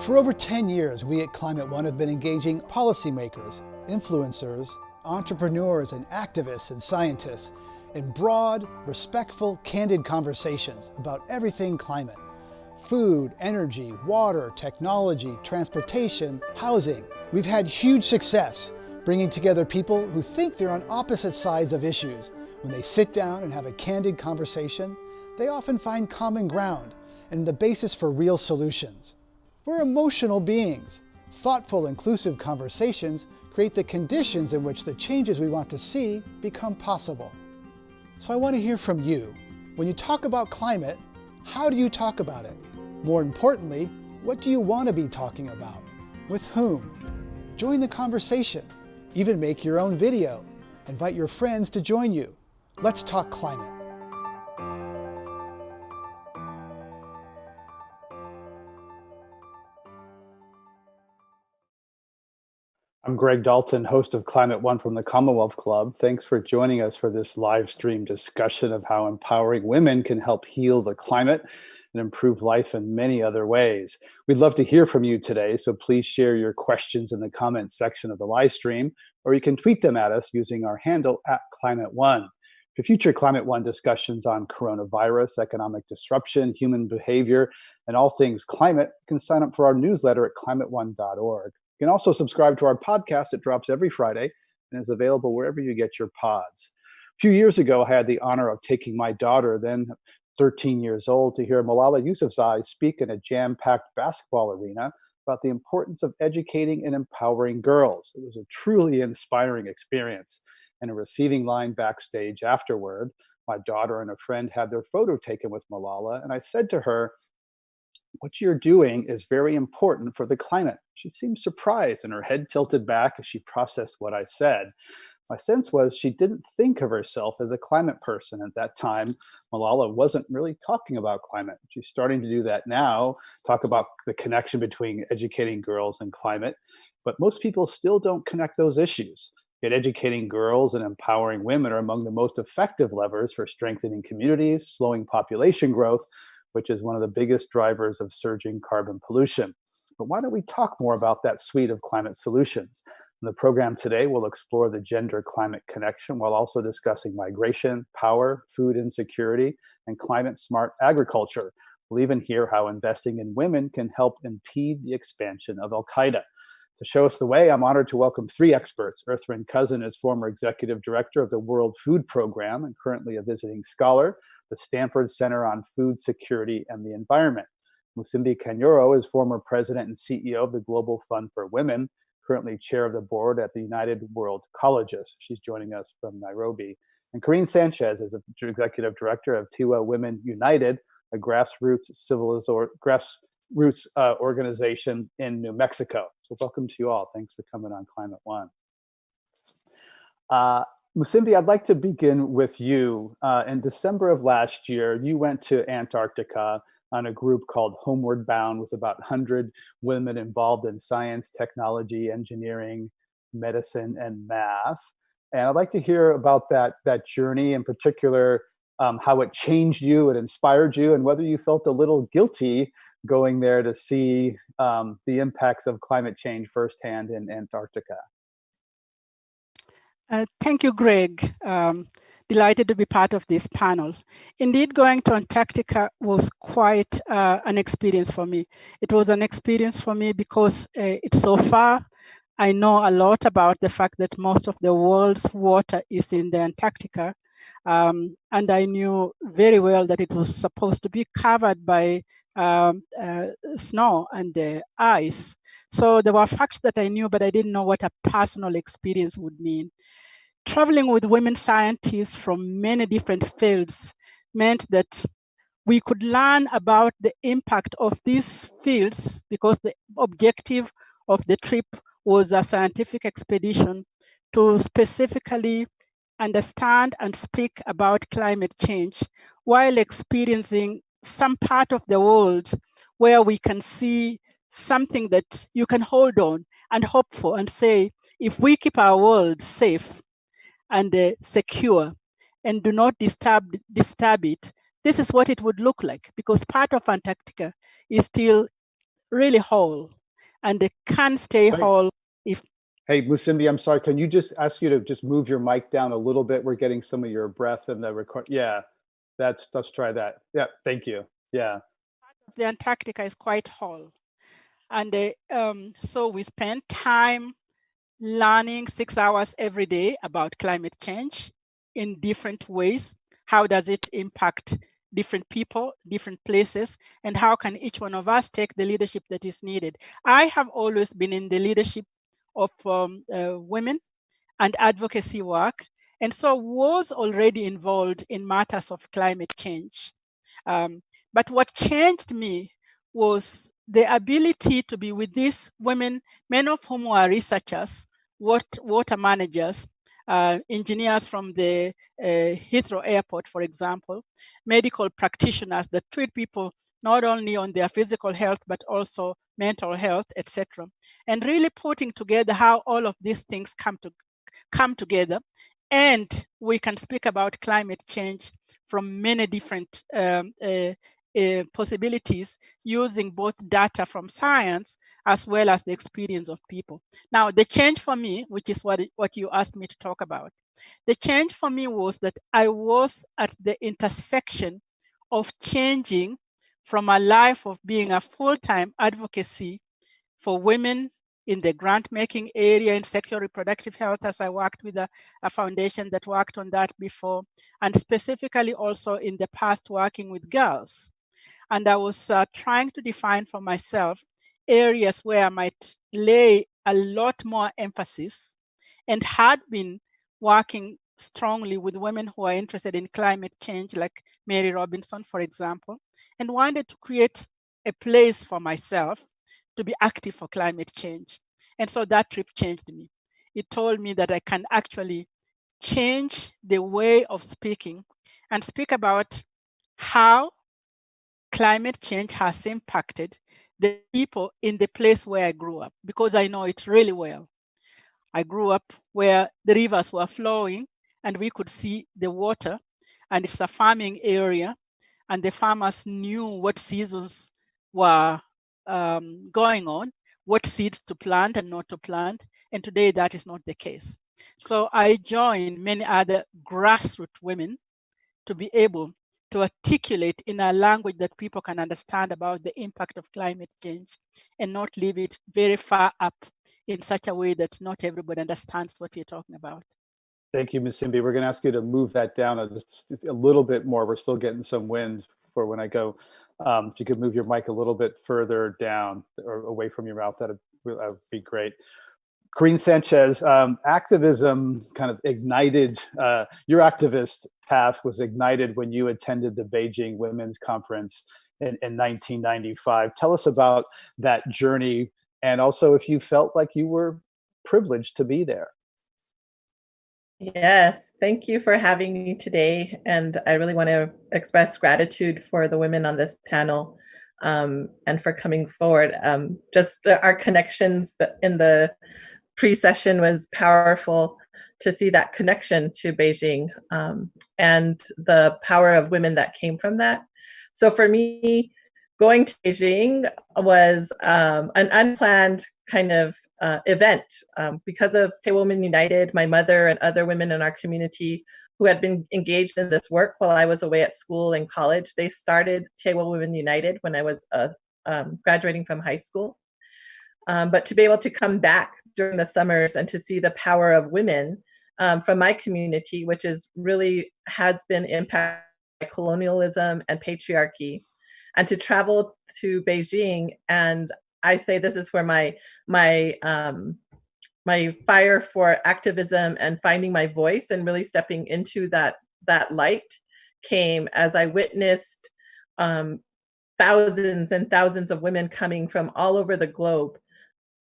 For over 10 years, we at Climate One have been engaging policymakers, influencers, entrepreneurs, and activists and scientists in broad, respectful, candid conversations about everything climate. Food, energy, water, technology, transportation, housing. We've had huge success bringing together people who think they're on opposite sides of issues. When they sit down and have a candid conversation, they often find common ground and the basis for real solutions. We're emotional beings. Thoughtful, inclusive conversations create the conditions in which the changes we want to see become possible. So I want to hear from you. When you talk about climate, how do you talk about it? More importantly, what do you want to be talking about? With whom? Join the conversation. Even make your own video. Invite your friends to join you. Let's talk climate. I'm Greg Dalton, host of Climate One from the Commonwealth Club. Thanks for joining us for this live stream discussion of how empowering women can help heal the climate and improve life in many other ways. We'd love to hear from you today, so please share your questions in the comments section of the live stream, or you can tweet them at us using our handle @ClimateOne. For future Climate One discussions on coronavirus, economic disruption, human behavior, and all things climate, you can sign up for our newsletter at climateone.org. You can also subscribe to our podcast. It drops every Friday and is available wherever you get your pods. A few years ago, I had the honor of taking my daughter, then 13 years old, to hear Malala Yousafzai speak in a jam-packed basketball arena about the importance of educating and empowering girls. It was a truly inspiring experience. In a receiving line backstage afterward, my daughter and a friend had their photo taken with Malala, and I said to her, "What you're doing is very important for the climate." She seemed surprised and her head tilted back as she processed what I said. My sense was she didn't think of herself as a climate person at that time. Malala wasn't really talking about climate. She's starting to do that now, talk about the connection between educating girls and climate. But most people still don't connect those issues. Yet educating girls and empowering women are among the most effective levers for strengthening communities, slowing population growth, which is one of the biggest drivers of surging carbon pollution. But why don't we talk more about that suite of climate solutions? In the program today, we'll explore the gender-climate connection while also discussing migration, power, food insecurity, and climate-smart agriculture. We'll even hear how investing in women can help impede the expansion of Al-Qaeda. To show us the way, I'm honored to welcome three experts. Earthryn Cousin is former executive director of the World Food Program and currently a visiting scholar, the Stanford Center on Food Security and the Environment. Musimbi Kanyoro is former president and CEO of the Global Fund for Women, currently chair of the board at the United World Colleges. She's joining us from Nairobi. And Corinne Sanchez is executive director of Tiwa Women United, a grassroots organization in New Mexico. So welcome to you all. Thanks for coming on Climate One. Musimbi, I'd like to begin with you. In December of last year, you went to Antarctica on a group called Homeward Bound with about 100 women involved in science, technology, engineering, medicine, and math. And I'd like to hear about that journey, in particular, how it changed you, it inspired you, and whether you felt a little guilty going there to see the impacts of climate change firsthand in Antarctica. Thank you, Greg. Delighted to be part of this panel. Indeed, going to Antarctica was quite an experience for me. It was an experience for me because it's so far. I know a lot about the fact that most of the world's water is in the Antarctica. And I knew very well that it was supposed to be covered by snow and ice. So there were facts that I knew, but I didn't know what a personal experience would mean. Traveling with women scientists from many different fields meant that we could learn about the impact of these fields, because the objective of the trip was a scientific expedition to specifically understand and speak about climate change while experiencing some part of the world where we can see something that you can hold on and hope for and say, if we keep our world safe and secure and do not disturb it, this is what it would look like, because part of Antarctica is still really whole, and they can't stay Right. whole if. Hey, Musimbi, I'm sorry. Can you just ask you to just move your mic down a little bit? We're getting some of your breath in the record. Yeah, let's try that. Yeah, thank you. Yeah. The Antarctica is quite whole, and so we spend time learning 6 hours every day about climate change in different ways. How does it impact different people, different places, and how can each one of us take the leadership that is needed? I have always been in the leadership of women and advocacy work, and so was already involved in matters of climate change. Um, but what changed me was the ability to be with these women, many of whom were researchers, water managers, engineers from the Heathrow Airport, for example, medical practitioners that treat people not only on their physical health, but also mental health, etc. And really putting together how all of these things come together, and we can speak about climate change from many different possibilities using both data from science as well as the experience of people. Now, the change for me, which is what you asked me to talk about, the change for me was that I was at the intersection of changing from a life of being a full-time advocacy for women in the grant making area in sexual reproductive health, as I worked with a foundation that worked on that before, and specifically also in the past working with girls. And I was trying to define for myself areas where I might lay a lot more emphasis, and had been working strongly with women who are interested in climate change, like Mary Robinson, for example, and wanted to create a place for myself to be active for climate change. And so that trip changed me. It told me that I can actually change the way of speaking and speak about how climate change has impacted the people in the place where I grew up, because I know it really well. I grew up where the rivers were flowing and we could see the water, and it's a farming area, and the farmers knew what seasons were going on, what seeds to plant and not to plant. And today that is not the case. So I joined many other grassroots women to be able to articulate in a language that people can understand about the impact of climate change, and not leave it very far up in such a way that not everybody understands what we're talking about. Thank you, Ms. Simbi. We're going to ask you to move that down just a little bit more. We're still getting some wind for when I go. If you could move your mic a little bit further down or away from your mouth, that would be great. Corinne Sanchez, activism kind of ignited, your activist path was ignited when you attended the Beijing Women's Conference in 1995. Tell us about that journey, and also if you felt like you were privileged to be there. Yes, thank you for having me today. And I really want to express gratitude for the women on this panel, and for coming forward. Our connections in the pre-session was powerful, to see that connection to Beijing, and the power of women that came from that. So for me, going to Beijing was an unplanned kind of event, because of Taiwan Women United. My mother and other women in our community who had been engaged in this work while I was away at school and college, they started Taiwan Women United when I was graduating from high school. But to be able to come back during the summers and to see the power of women from my community, which is really has been impacted by colonialism and patriarchy, and to travel to Beijing, and I say this is where my fire for activism and finding my voice and really stepping into that light came as I witnessed thousands and thousands of women coming from all over the globe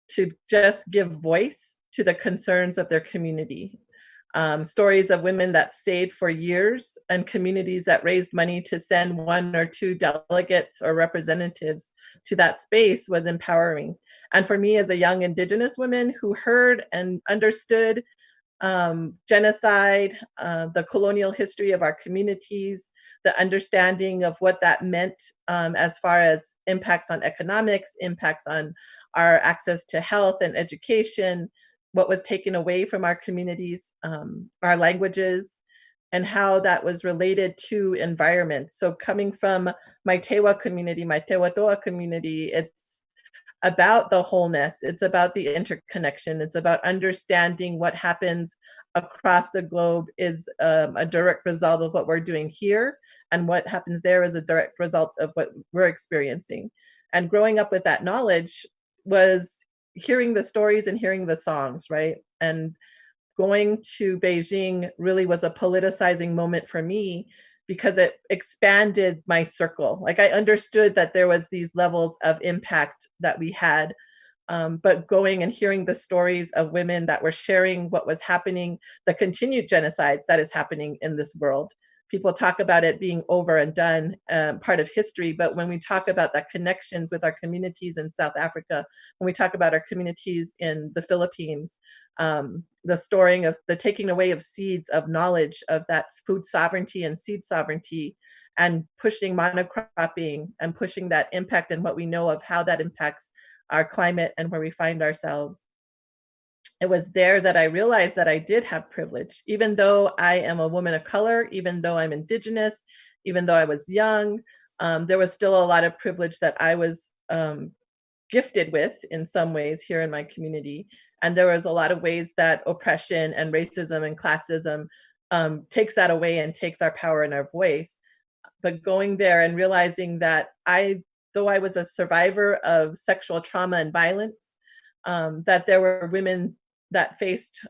to just give voice to the concerns of their community. Stories of women that stayed for years, and communities that raised money to send 1 or 2 delegates or representatives to that space was empowering. And for me as a young Indigenous woman who heard and understood genocide, the colonial history of our communities, the understanding of what that meant as far as impacts on economics, impacts on our access to health and education, what was taken away from our communities, our languages, and how that was related to environment. So coming from my Tewa community, my Tewatoa community, it's about the wholeness. It's about the interconnection. It's about understanding what happens across the globe is a direct result of what we're doing here, and what happens there is a direct result of what we're experiencing. And growing up with that knowledge was hearing the stories and hearing the songs, right? And going to Beijing really was a politicizing moment for me because it expanded my circle. Like I understood that there was these levels of impact that we had, but going and hearing the stories of women that were sharing what was happening, the continued genocide that is happening in this world. People talk about it being over and done, part of history, but when we talk about the connections with our communities in South Africa, when we talk about our communities in the Philippines, the storing of the taking away of seeds of knowledge of that food sovereignty and seed sovereignty, and pushing monocropping and pushing that impact and what we know of how that impacts our climate and where we find ourselves. It was there that I realized that I did have privilege, even though I am a woman of color, even though I'm Indigenous, even though I was young, there was still a lot of privilege that I was gifted with in some ways here in my community. And there was a lot of ways that oppression and racism and classism takes that away and takes our power and our voice. But going there and realizing that though I was a survivor of sexual trauma and violence, that there were women that faced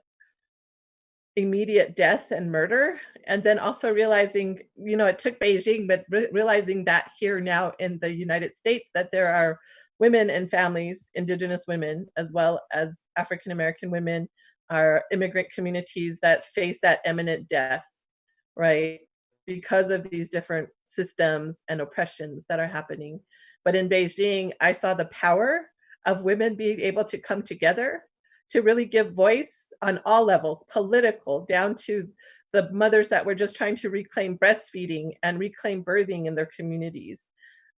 immediate death and murder. And then also realizing, it took Beijing, but realizing that here now in the United States, that there are women and families, Indigenous women, as well as African American women, our immigrant communities that face that imminent death, right? Because of these different systems and oppressions that are happening. But in Beijing, I saw the power of women being able to come together to really give voice on all levels, political, down to the mothers that were just trying to reclaim breastfeeding and reclaim birthing in their communities.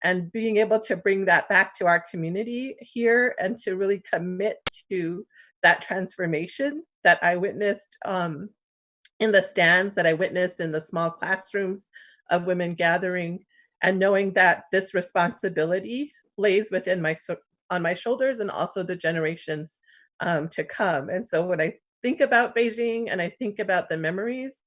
And being able to bring that back to our community here and to really commit to that transformation that I witnessed in the stands, that I witnessed in the small classrooms of women gathering, and knowing that this responsibility lays on my shoulders and also the generations to come. And so when I think about Beijing and I think about the memories,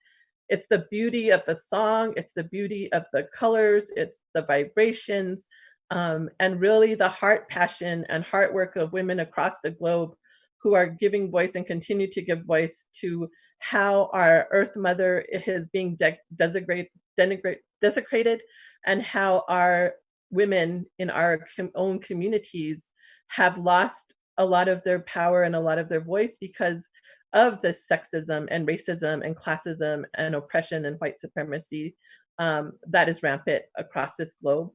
it's the beauty of the song, it's the beauty of the colors, it's the vibrations, and really the heart passion and heart work of women across the globe who are giving voice and continue to give voice to how our Earth Mother is being desecrated, and how our women in our own communities have lost a lot of their power and a lot of their voice because of the sexism and racism and classism and oppression and white supremacy that is rampant across this globe,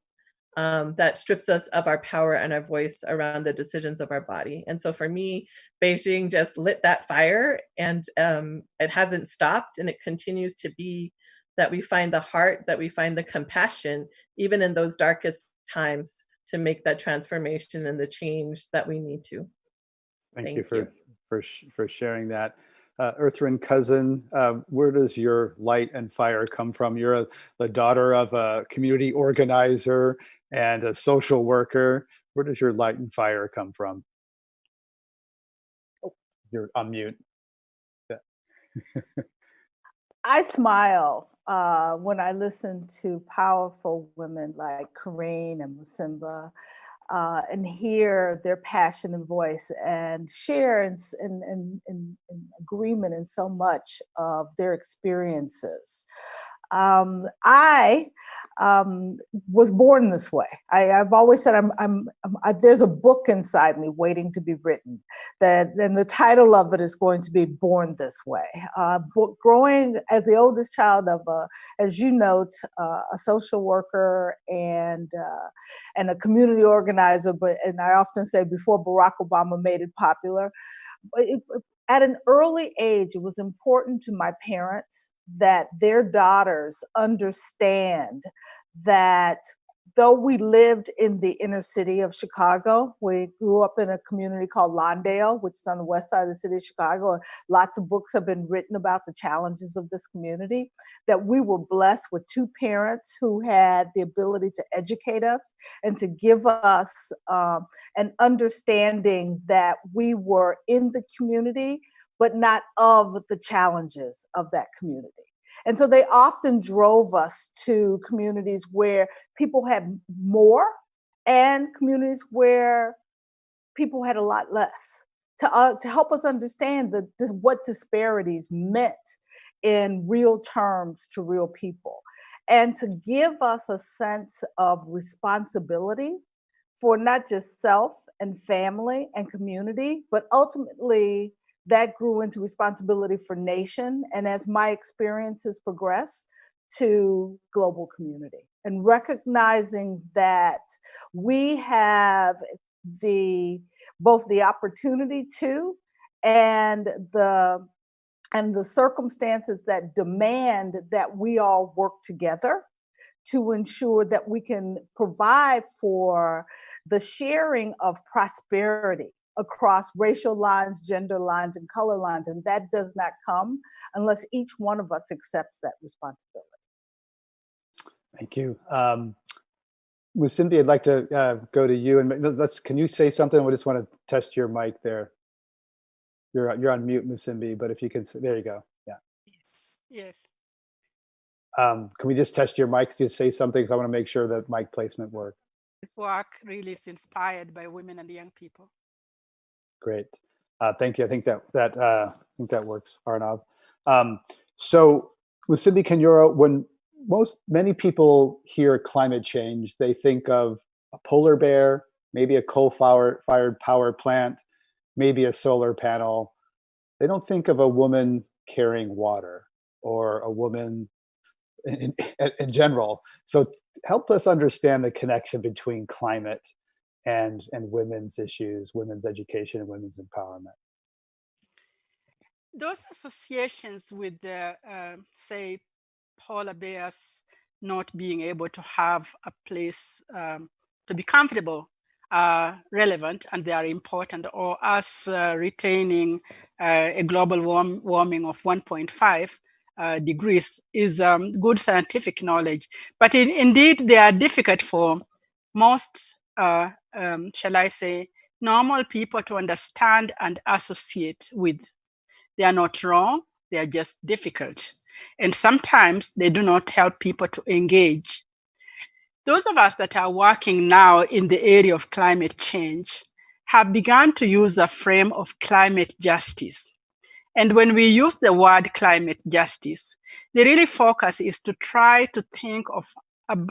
that strips us of our power and our voice around the decisions of our body. And so for me, Beijing just lit that fire, and it hasn't stopped, and it continues to be that we find the heart, that we find the compassion, even in those darkest times, to make that transformation and the change that we need to. Thank you for sharing that. Earthren cousin, where does your light and fire come from? You're the daughter of a community organizer and a social worker. Where does your light and fire come from? Oh, you're on mute. Yeah. I smile when I listen to powerful women like Corrine and Musimba, and hear their passion and voice, and share in agreement in so much of their experiences. I was born this way. I've always said there's a book inside me waiting to be written. And the title of it is going to be Born This Way. Growing as the oldest child of, as you note, a social worker and a community organizer, and I often say before Barack Obama made it popular. at an early age, it was important to my parents that their daughters understand that though we lived in the inner city of Chicago, we grew up in a community called Lawndale, which is on the west side of the city of Chicago. And lots of books have been written about the challenges of this community, that we were blessed with two parents who had the ability to educate us and to give us an understanding that we were in the community, but not of the challenges of that community. And so they often drove us to communities where people had more and communities where people had a lot less, to help us understand what disparities meant in real terms to real people, and to give us a sense of responsibility for not just self and family and community, but ultimately that grew into responsibility for nation. And as my experiences progress, to global community, and recognizing that we have both the opportunity to and the circumstances that demand that we all work together to ensure that we can provide for the sharing of prosperity across racial lines, gender lines, and color lines. And that does not come unless each one of us accepts that responsibility. Thank you. Musimbi, I'd like to go to you, and can you say something? We just want to test your mic there. You're on mute, Musimbi, but if you can, there you go. Yeah. Yes. Can we just test your mic? Just say something, because I want to make sure that mic placement works. This work really is inspired by women and young people. Great. Thank you. I think that works, Arnav. So, Musimbi Kanyoro, when many people hear climate change, they think of a polar bear, maybe a coal-fired power plant, maybe a solar panel. They don't think of a woman carrying water or a woman in general. So help us understand the connection between climate and women's issues, women's education, and women's empowerment. Those associations with the, say, polar bears not being able to have a place to be comfortable are relevant, and they are important, or us retaining a global warming of 1.5 degrees is good scientific knowledge. But indeed, they are difficult for most, shall I say, normal people to understand and associate with. They are not wrong, they are just difficult. And sometimes they do not help people to engage. Those of us that are working now in the area of climate change have begun to use a frame of climate justice. And when we use the word climate justice, the really focus is to try to think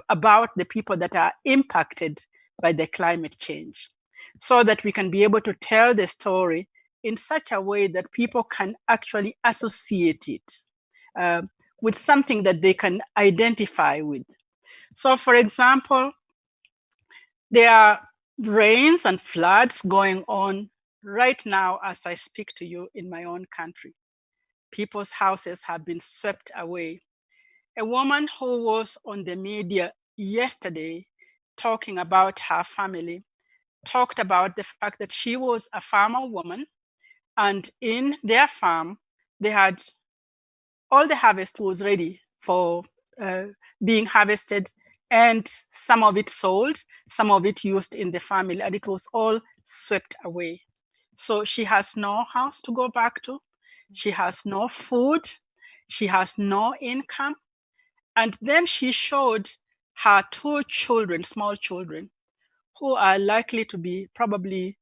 about the people that are impacted by the climate change, so that we can be able to tell the story in such a way that people can actually associate it with something that they can identify with. So, for example, there are rains and floods going on right now as I speak to you in my own country. People's houses have been swept away. A woman who was on the media yesterday talking about her family talked about the fact that she was a farmer woman, and in their farm, they had all the harvest was ready for being harvested, and some of it sold, some of it used in the family, and it was all swept away. So she has no house to go back to. She has no food. She has no income. And then she showed her two children, small children, who are likely to be probably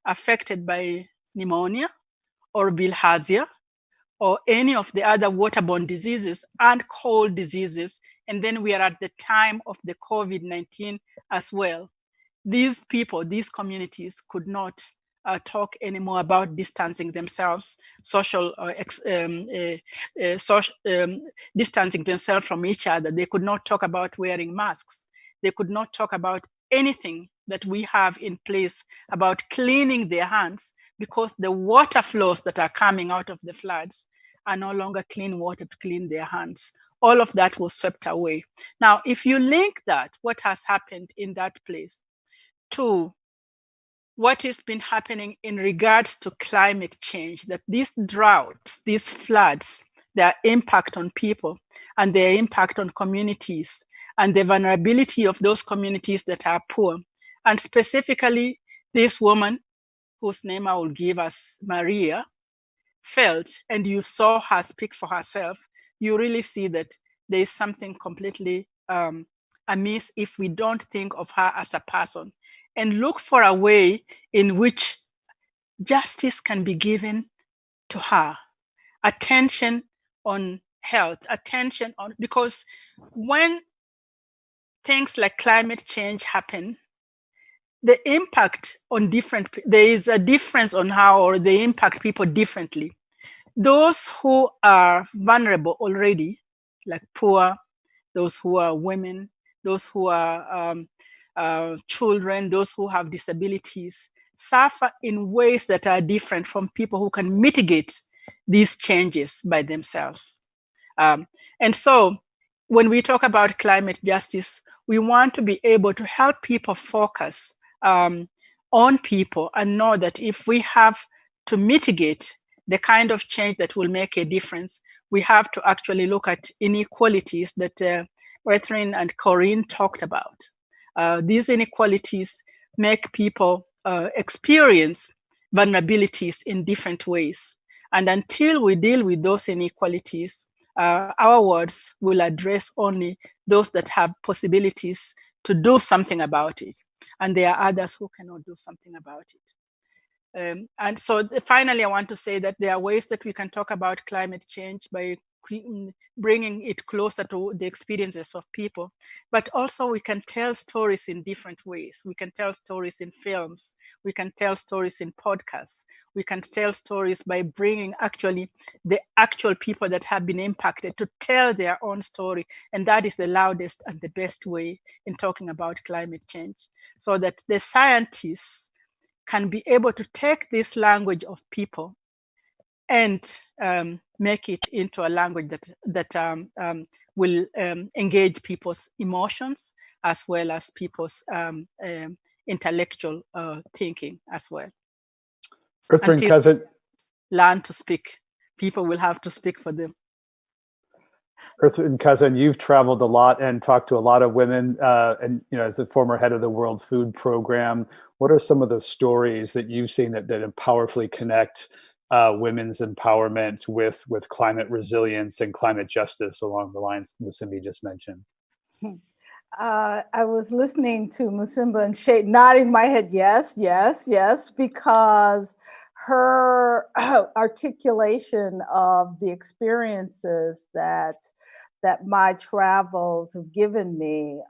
affected by pneumonia or bilharzia or any of the other waterborne diseases and cold diseases. And then we are at the time of the COVID-19 as well. These people, these communities could not talk anymore about distancing themselves, distancing themselves from each other. They could not talk about wearing masks. They could not talk about anything that we have in place about cleaning their hands, because the water flows that are coming out of the floods are no longer clean water to clean their hands. All of that was swept away. Now, if you link that, what has happened in that place, to what has been happening in regards to climate change, that these droughts, these floods, their impact on people and their impact on communities and the vulnerability of those communities that are poor. And specifically, this woman, whose name I will give as Maria, felt, and you saw her speak for herself, you really see that there is something completely amiss if we don't think of her as a person and look for a way in which justice can be given to her. Attention on health, attention on, because when things like climate change happen, the impact on there is a difference on how, or they impact people differently. Those who are vulnerable already, like poor, those who are women, those who are children, those who have disabilities, suffer in ways that are different from people who can mitigate these changes by themselves. And so when we talk about climate justice, we want to be able to help people focus on people and know that if we have to mitigate the kind of change that will make a difference, we have to actually look at inequalities that Catherine and Corinne talked about. These inequalities make people experience vulnerabilities in different ways. And until we deal with those inequalities, our words will address only those that have possibilities to do something about it. And there are others who cannot do something about it. And so finally, I want to say that there are ways that we can talk about climate change by bringing it closer to the experiences of people, but also we can tell stories in different ways. We can tell stories in films, we can tell stories in podcasts, we can tell stories by bringing actually the actual people that have been impacted to tell their own story, and that is the loudest and the best way in talking about climate change, so that the scientists can be able to take this language of people and make it into a language that will engage people's emotions as well as people's intellectual thinking as well. Earthryn Cousin, learn to speak. People will have to speak for them. Earthryn Cousin, you've traveled a lot and talked to a lot of women, and as the former head of the World Food Program, what are some of the stories that you've seen that powerfully connect women's empowerment with climate resilience and climate justice along the lines Musimba just mentioned? I was listening to Musimba and nodding my head, yes, yes, yes, because her articulation of the experiences that my travels have given me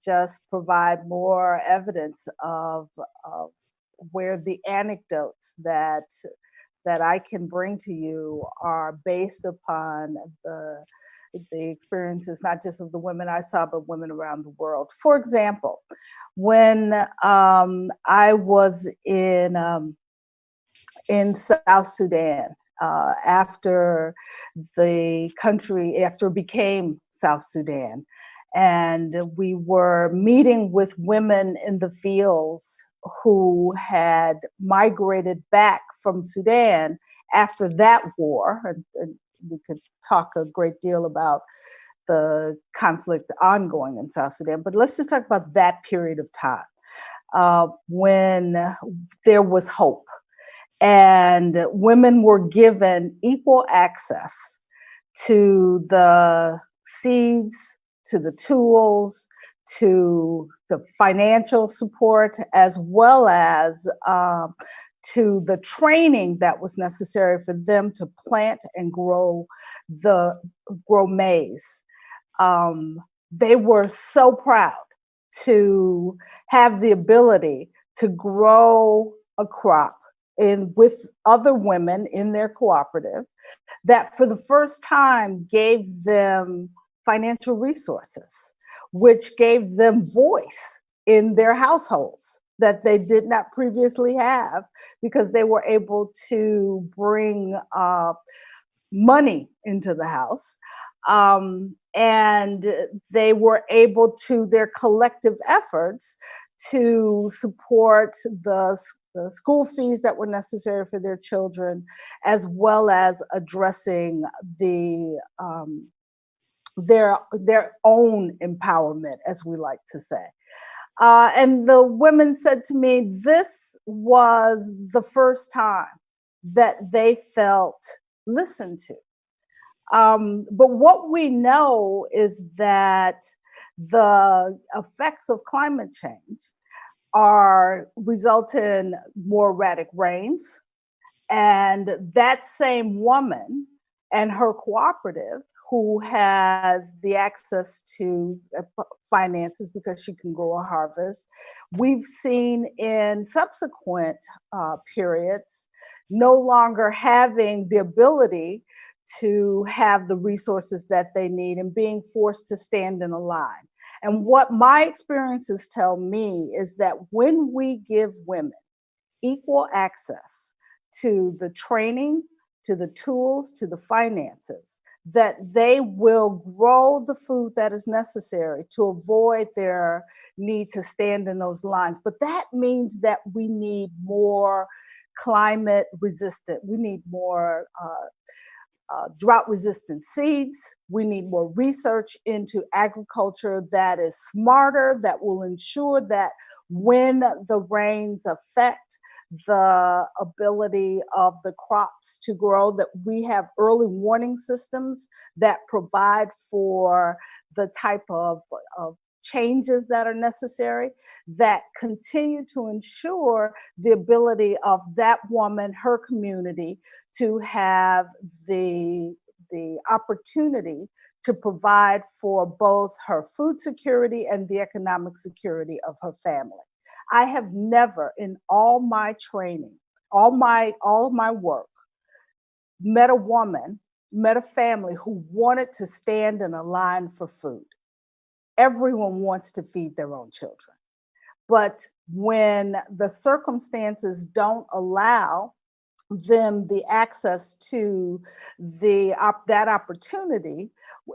just provide more evidence of where the anecdotes that I can bring to you are based upon the experiences, not just of the women I saw, but women around the world. For example, when I was in South Sudan, after it became South Sudan, and we were meeting with women in the fields who had migrated back from Sudan after that war, and we could talk a great deal about the conflict ongoing in South Sudan, but let's just talk about that period of time when there was hope and women were given equal access to the seeds, to the tools, to the financial support, as well as to the training that was necessary for them to plant and grow maize. They were so proud to have the ability to grow a crop with other women in their cooperative that for the first time gave them financial resources, which gave them voice in their households. that they did not previously have, because they were able to bring money into the house. And they were able to, their collective efforts to support the school fees that were necessary for their children, as well as addressing the their own empowerment, as we like to say. And the women said to me, this was the first time that they felt listened to. But what we know is that the effects of climate change result in more erratic rains. And that same woman and her cooperative, who has the access to finances because she can grow a harvest, we've seen in subsequent periods no longer having the ability to have the resources that they need and being forced to stand in a line. And what my experiences tell me is that when we give women equal access to the training, to the tools, to the finances, that they will grow the food that is necessary to avoid their need to stand in those lines. But that means that we need more climate resistant, we need more drought resistant seeds. We need more research into agriculture that is smarter, that will ensure that when the rains affect the ability of the crops to grow, that we have early warning systems that provide for the type of changes that are necessary, that continue to ensure the ability of that woman, her community, to have the opportunity to provide for both her food security and the economic security of her family. I have never, in all my training, all of my work, met a family who wanted to stand in a line for food. Everyone wants to feed their own children. But when the circumstances don't allow them the access to that opportunity,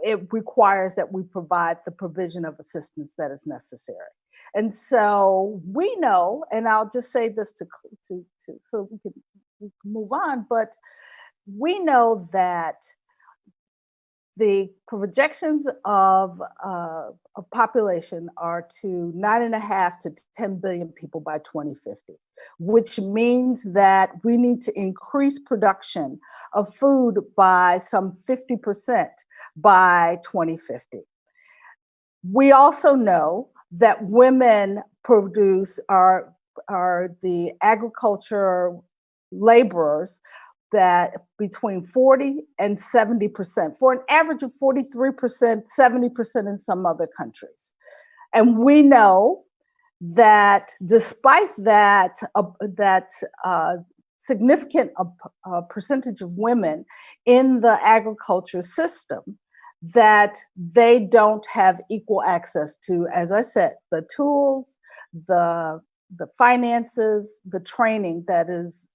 it requires that we provide the provision of assistance that is necessary. And so we know, and I'll just say this to so we can move on, but we know that the projections of population are to 9.5 to 10 billion people by 2050, which means that we need to increase production of food by some 50% by 2050. We also know that women are the agriculture laborers that between 40 and 70%, for an average of 43%, 70% in some other countries. And we know that despite that, significant percentage of women in the agriculture system, that they don't have equal access to, as I said, the tools, the finances, the training that is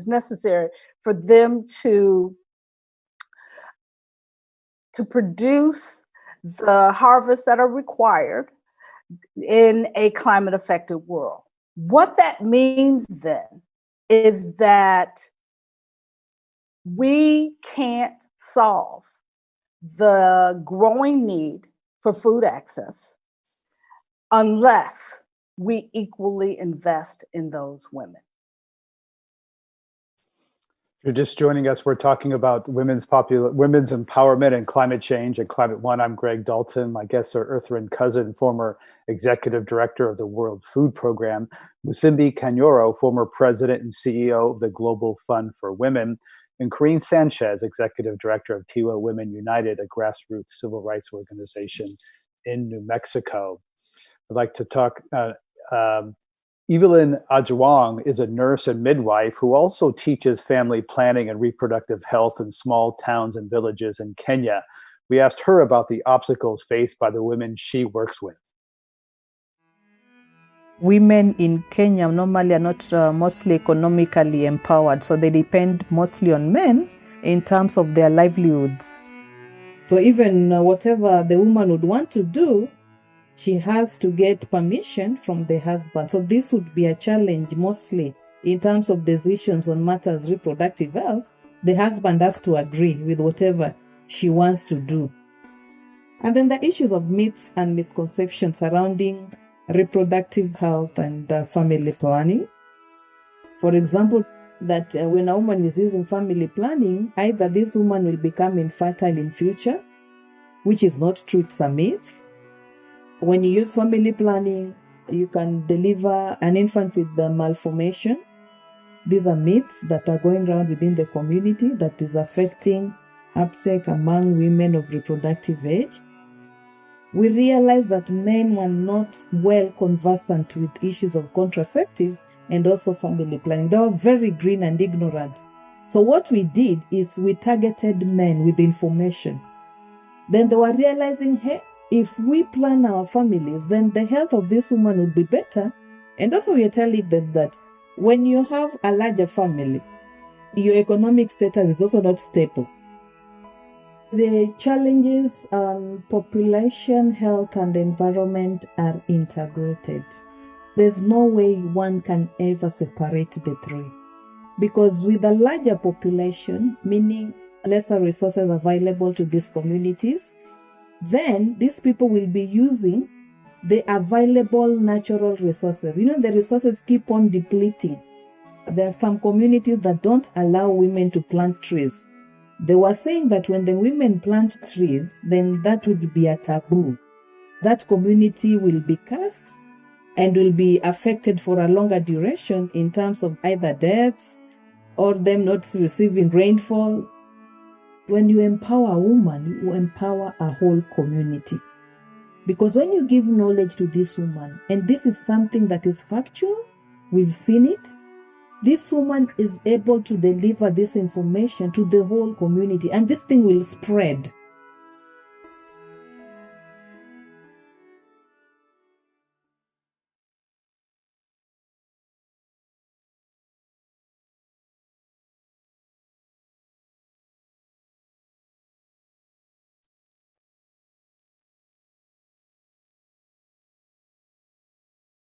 necessary for them to produce the harvests that are required in a climate affected world. What that means then is that we can't solve the growing need for food access unless we equally invest in those women. If you're just joining us, we're talking about women's empowerment and climate change at Climate One. I'm Greg Dalton. My guests are Earthryn Cousin, former executive director of the World Food Program, Musimbi Kanyoro, former president and CEO of the Global Fund for Women, and Corinne Sanchez, executive director of Tiwa Women United, a grassroots civil rights organization in New Mexico. I'd like to talk. Evelyn Ajwang is a nurse and midwife who also teaches family planning and reproductive health in small towns and villages in Kenya. We asked her about the obstacles faced by the women she works with. women in Kenya normally are not mostly economically empowered, so they depend mostly on men in terms of their livelihoods. So even whatever the woman would want to do, she has to get permission from the husband. So this would be a challenge mostly in terms of decisions on matters reproductive health. The husband has to agree with whatever she wants to do. And then the issues of myths and misconceptions surrounding reproductive health and family planning. For example, that when a woman is using family planning, either this woman will become infertile in future, which is not true, it's a myth. When you use family planning, you can deliver an infant with the malformation. These are myths that are going around within the community that is affecting uptake among women of reproductive age. We realized that men were not well conversant with issues of contraceptives and also family planning. They were very green and ignorant. So what we did is we targeted men with information. Then they were realizing, hey, if we plan our families, then the health of this woman would be better. And also we are telling them that when you have a larger family, your economic status is also not stable. The challenges on population health and environment are integrated. There's no way one can ever separate the three. Because with a larger population, meaning lesser resources available to these communities, then these people will be using the available natural resources. You know, the resources keep on depleting. There are some communities that don't allow women to plant trees. They were saying that when the women plant trees, then that would be a taboo. That community will be cursed and will be affected for a longer duration in terms of either deaths or them not receiving rainfall. When you empower a woman, you empower a whole community. Because when you give knowledge to this woman, and this is something that is factual, we've seen it, this woman is able to deliver this information to the whole community, and this thing will spread.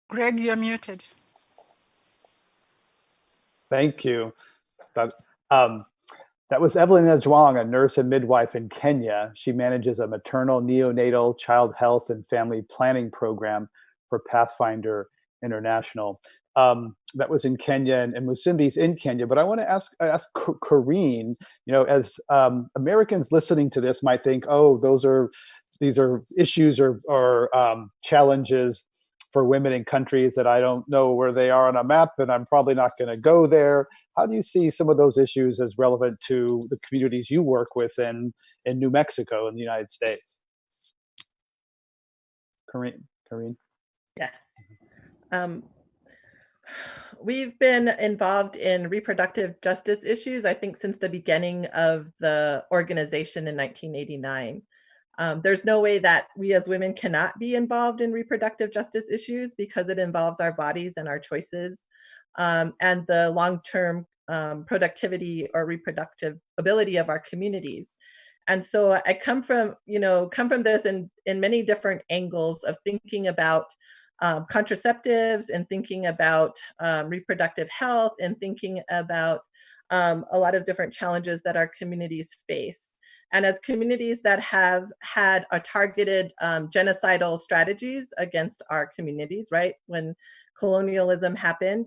Greg, you're muted. Thank you. That, that was Evelina Zhuang, a nurse and midwife in Kenya. She manages a maternal, neonatal, child health, and family planning program for Pathfinder International. That was in Kenya, and Musimbi's in Kenya. But I want to ask Karine, you know, as Americans listening to this might think, oh, these are issues or challenges for women in countries that I don't know where they are on a map, and I'm probably not going to go there. How do you see some of those issues as relevant to the communities you work with in New Mexico in the United States? Karine? Yes. We've been involved in reproductive justice issues, I think, since the beginning of the organization in 1989. There's no way that we as women cannot be involved in reproductive justice issues because it involves our bodies and our choices and the long-term productivity or reproductive ability of our communities. And so I come from this in many different angles of thinking about contraceptives and thinking about reproductive health and thinking about a lot of different challenges that our communities face. And as communities that have had a targeted genocidal strategies against our communities, right? When colonialism happened,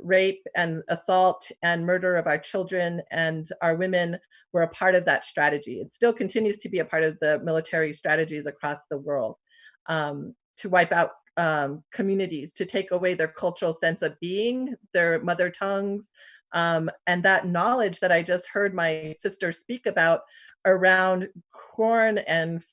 rape and assault and murder of our children and our women were a part of that strategy. It still continues to be a part of the military strategies across the world to wipe out communities, to take away their cultural sense of being, their mother tongues, and that knowledge that I just heard my sister speak about around corn and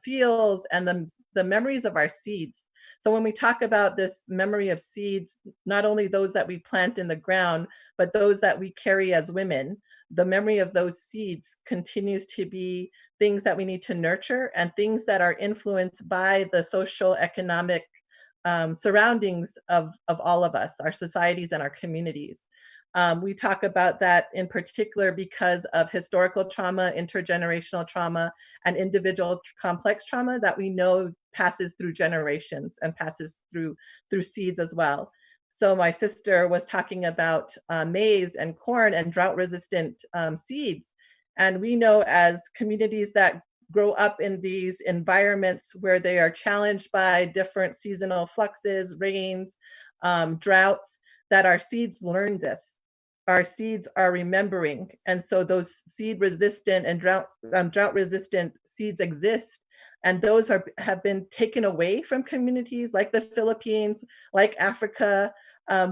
fields and the memories of our seeds. So when we talk about this memory of seeds, not only those that we plant in the ground, but those that we carry as women, the memory of those seeds continues to be things that we need to nurture and things that are influenced by the social, economic, surroundings of all of us, our societies and our communities. We talk about that in particular because of historical trauma, intergenerational trauma, and individual complex trauma that we know passes through generations and passes through seeds as well. So my sister was talking about maize and corn and drought-resistant seeds. And we know as communities that grow up in these environments where they are challenged by different seasonal fluxes, rains, droughts, that our seeds learn this. Our seeds are remembering. And so those seed resistant and drought resistant seeds exist. And those have been taken away from communities like the Philippines, like Africa,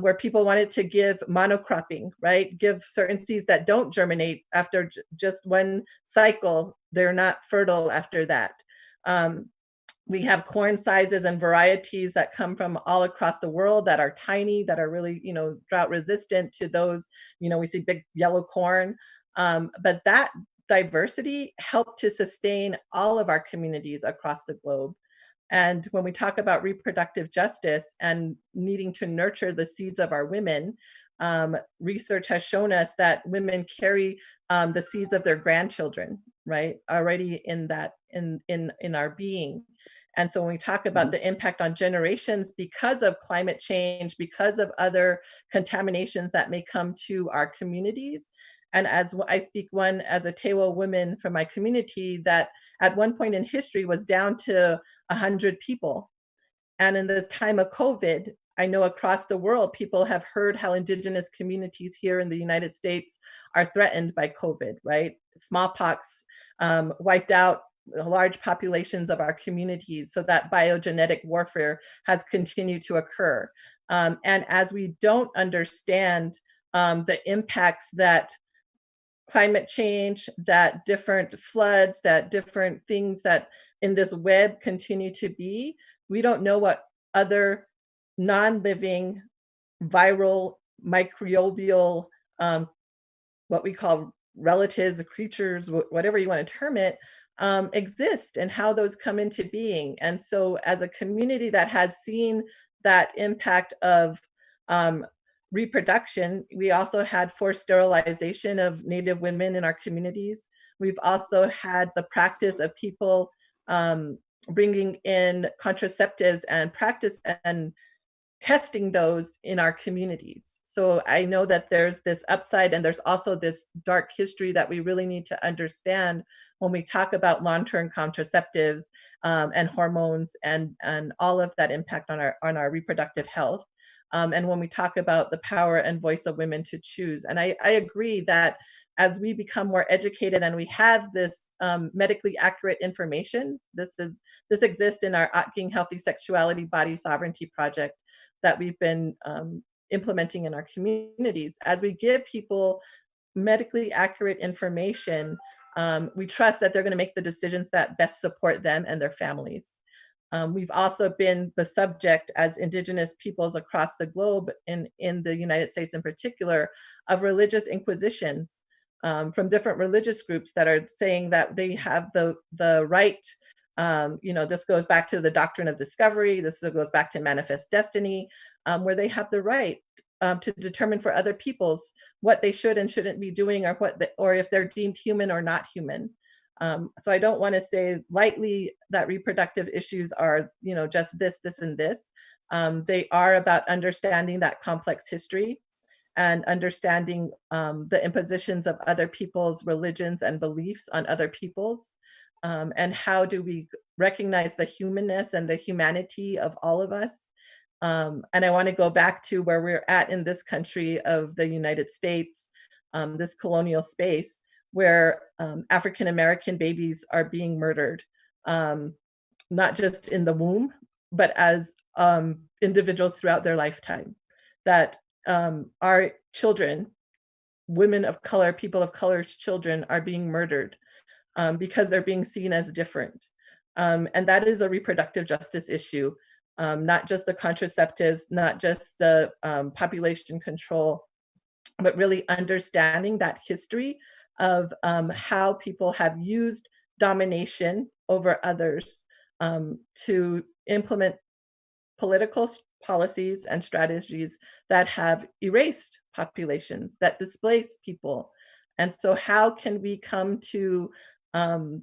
where people wanted to give monocropping, right? Give certain seeds that don't germinate after just one cycle. They're not fertile after that. We have corn sizes and varieties that come from all across the world that are tiny, that are really, drought resistant to those, we see big yellow corn. But that diversity helped to sustain all of our communities across the globe. And when we talk about reproductive justice and needing to nurture the seeds of our women, research has shown us that women carry the seeds of their grandchildren, right, already in that in our being. And so when we talk about the impact on generations because of climate change, because of other contaminations that may come to our communities, and as I speak one as a Tewa woman from my community that at one point in history was down to 100 people. And in this time of COVID, I know across the world, people have heard how Indigenous communities here in the United States are threatened by COVID, right? Smallpox wiped out large populations of our communities, so that biogenetic warfare has continued to occur. And as we don't understand the impacts that climate change, that different floods, that different things that in this web continue to be, we don't know what other non-living viral microbial, what we call relatives, creatures, whatever you want to term it, exist and how those come into being. And so as a community that has seen that impact of reproduction, we also had forced sterilization of Native women in our communities. We've also had the practice of people bringing in contraceptives and practice and testing those in our communities. So I know that there's this upside and there's also this dark history that we really need to understand when we talk about long-term contraceptives and hormones and all of that impact on our reproductive health. And when we talk about the power and voice of women to choose. And I agree that as we become more educated and we have this medically accurate information, this exists in our Atking Healthy Sexuality Body Sovereignty project that we've been implementing in our communities. As we give people medically accurate information, we trust that they're going to make the decisions that best support them and their families. We've also been the subject as Indigenous peoples across the globe, in the United States in particular, of religious inquisitions from different religious groups that are saying that they have the right. This goes back to the doctrine of discovery. This goes back to manifest destiny, where they have the right to determine for other peoples what they should and shouldn't be doing, or if they're deemed human or not human. So I don't want to say lightly that reproductive issues are, just this, and this. They are about understanding that complex history and understanding the impositions of other people's religions and beliefs on other peoples. And how do we recognize the humanness and the humanity of all of us? And I want to go back to where we're at in this country of the United States, this colonial space, where African-American babies are being murdered, not just in the womb, but as individuals throughout their lifetime. That our children, women of color, people of color's children are being murdered because they're being seen as different. And that is a reproductive justice issue, not just the contraceptives, not just the population control, but really understanding that history of how people have used domination over others to implement political policies and strategies that have erased populations, that displace people. And so how can we come to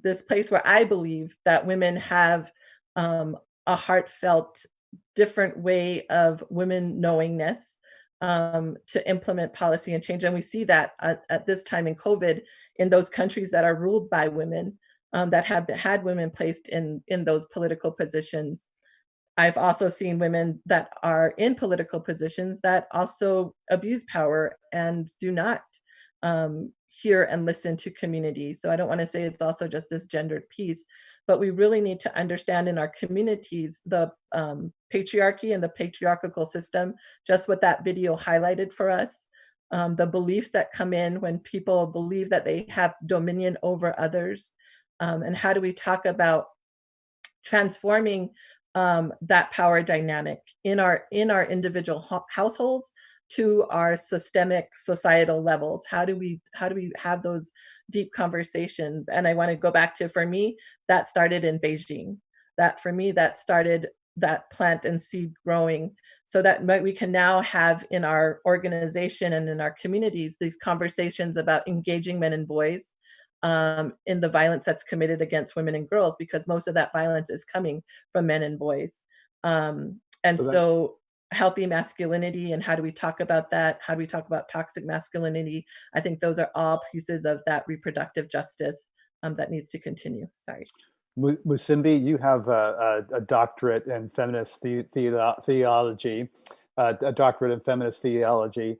this place where I believe that women have a heartfelt, different way of women knowingness to implement policy and change. And we see that at this time in COVID in those countries that are ruled by women, that have had women placed in those political positions. I've also seen women that are in political positions that also abuse power and do not hear and listen to community. So I don't want to say it's also just this gendered piece, but we really need to understand in our communities the patriarchy and the patriarchal system, just what that video highlighted for us. The beliefs that come in when people believe that they have dominion over others. And how do we talk about transforming that power dynamic in our individual households to our systemic societal levels? How do we have those deep conversations? And I want to go back to, for me, that started in Beijing. That for me, that started that plant and seed growing, so that we can now have in our organization and in our communities these conversations about engaging men and boys in the violence that's committed against women and girls, because most of that violence is coming from men and boys. So healthy masculinity, and how do we talk about that? How do we talk about toxic masculinity? I think those are all pieces of that reproductive justice that needs to continue. Sorry. Musimbi, you have a doctorate in feminist theology, a doctorate in feminist theology.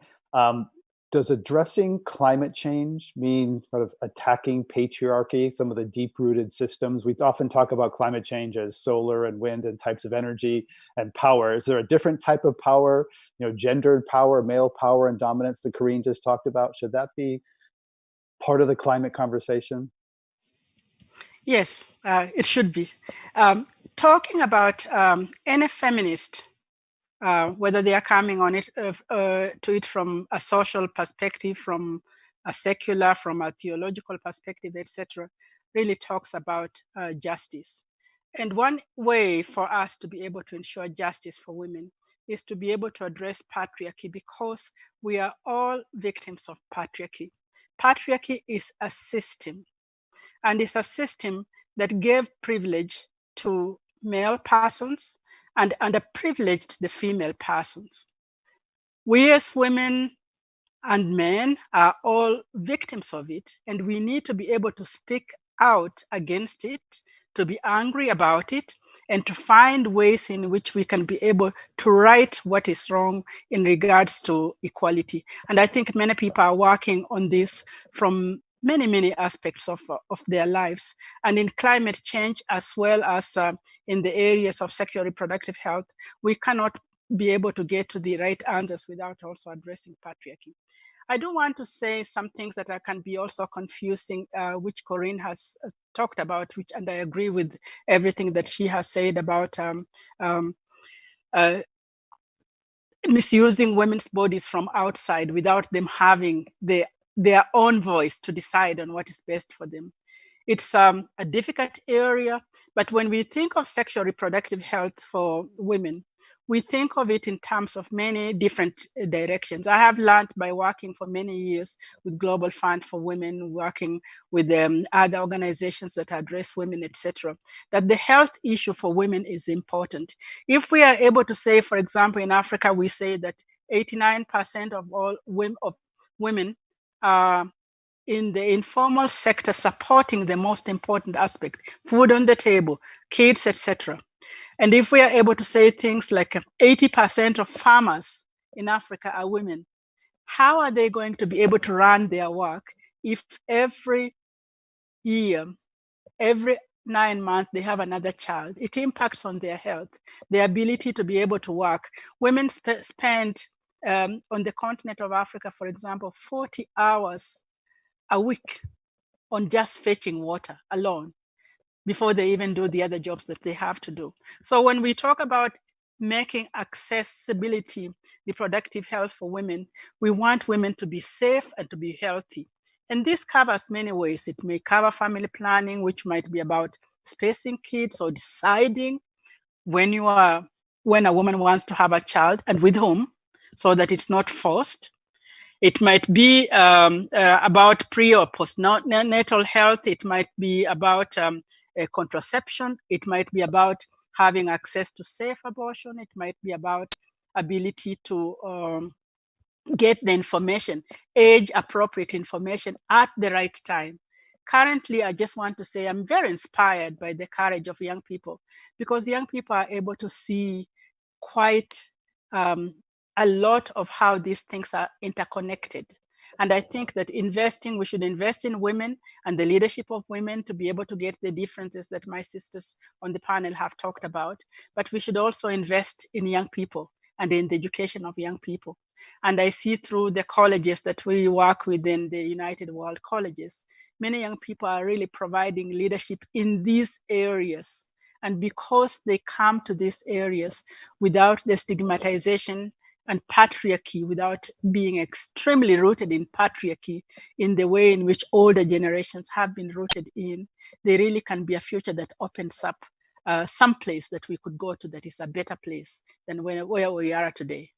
Does addressing climate change mean sort of attacking patriarchy, some of the deep-rooted systems? We often talk about climate change as solar and wind and types of energy and power. Is there a different type of power, gendered power, male power and dominance that Corinne just talked about? Should that be part of the climate conversation? Yes, it should be. Talking about any feminist, whether they are coming on it to it from a social perspective, from a secular, from a theological perspective, etc., really talks about justice. And one way for us to be able to ensure justice for women is to be able to address patriarchy, because we are all victims of patriarchy. Patriarchy is a system, and it's a system that gave privilege to male persons and underprivileged the female persons. We as women and men are all victims of it, and we need to be able to speak out against it, to be angry about it, and to find ways in which we can be able to right what is wrong in regards to equality. And I think many people are working on this from many aspects of their lives, and in climate change, as well as in the areas of sexual reproductive health. We cannot be able to get to the right answers without also addressing patriarchy. I do want to say some things that can be also confusing, which Corinne has talked about, and I agree with everything that she has said about misusing women's bodies from outside without them having their own voice to decide on what is best for them. It's a difficult area, but when we think of sexual reproductive health for women, we think of it in terms of many different directions. I have learned by working for many years with Global Fund for Women, working with other organizations that address women, etc., that the health issue for women is important. If we are able to say, for example, in Africa, we say that 89% of all women are in the informal sector supporting the most important aspect, food on the table, kids, etc. And if we are able to say things like 80% of farmers in Africa are women, how are they going to be able to run their work if every year, every 9 months, they have another child? It impacts on their health, their ability to be able to work. Women spend on the continent of Africa, for example, 40 hours a week on just fetching water alone before they even do the other jobs that they have to do. So when we talk about making accessibility, reproductive health for women, we want women to be safe and to be healthy. And this covers many ways. It may cover family planning, which might be about spacing kids or deciding when you are when a woman wants to have a child and with whom, so that it's not forced. It might be about pre or postnatal health. It might be about contraception. It might be about having access to safe abortion. It might be about ability to get the information, age-appropriate information at the right time. Currently, I just want to say I'm very inspired by the courage of young people, because young people are able to see quite a lot of how these things are interconnected. And I think that we should invest in women and the leadership of women to be able to get the differences that my sisters on the panel have talked about. But we should also invest in young people and in the education of young people. And I see through the colleges that we work within the United World Colleges, many young people are really providing leadership in these areas. And because they come to these areas without the stigmatization and patriarchy, without being extremely rooted in patriarchy in the way in which older generations have been rooted in, they really can be a future that opens up some place that we could go to that is a better place than where we are today.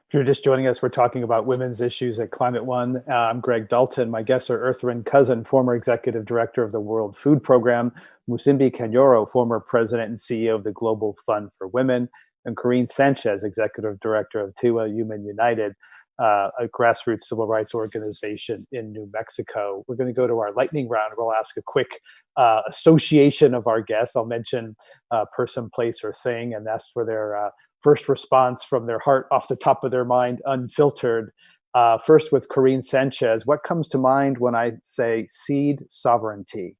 If you're just joining us, we're talking about women's issues at Climate One. I'm Greg Dalton. My guests are Earthren Cousin, former executive director of the World Food Program, Musimbi Kanyoro, former president and CEO of the Global Fund for Women, and Corinne Sanchez, executive director of Tiwa Human United, a grassroots civil rights organization in New Mexico. We're going to go to our lightning round. We'll ask a quick association of our guests. I'll mention person, place, or thing, and ask for their first response from their heart, off the top of their mind, unfiltered. First with Corinne Sanchez, what comes to mind when I say seed sovereignty?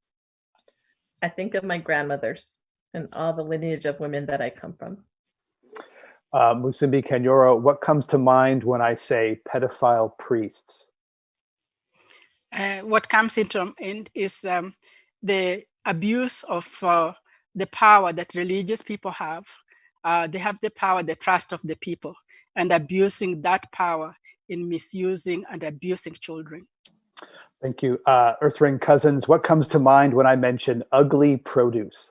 I think of my grandmothers and all the lineage of women that I come from. Musimbi Kanyoro, what comes to mind when I say pedophile priests? What comes into is the abuse of the power that religious people have. They have the power, the trust of the people, and abusing that power in misusing and abusing children. Thank you. Earthren Cousins, what comes to mind when I mention ugly produce?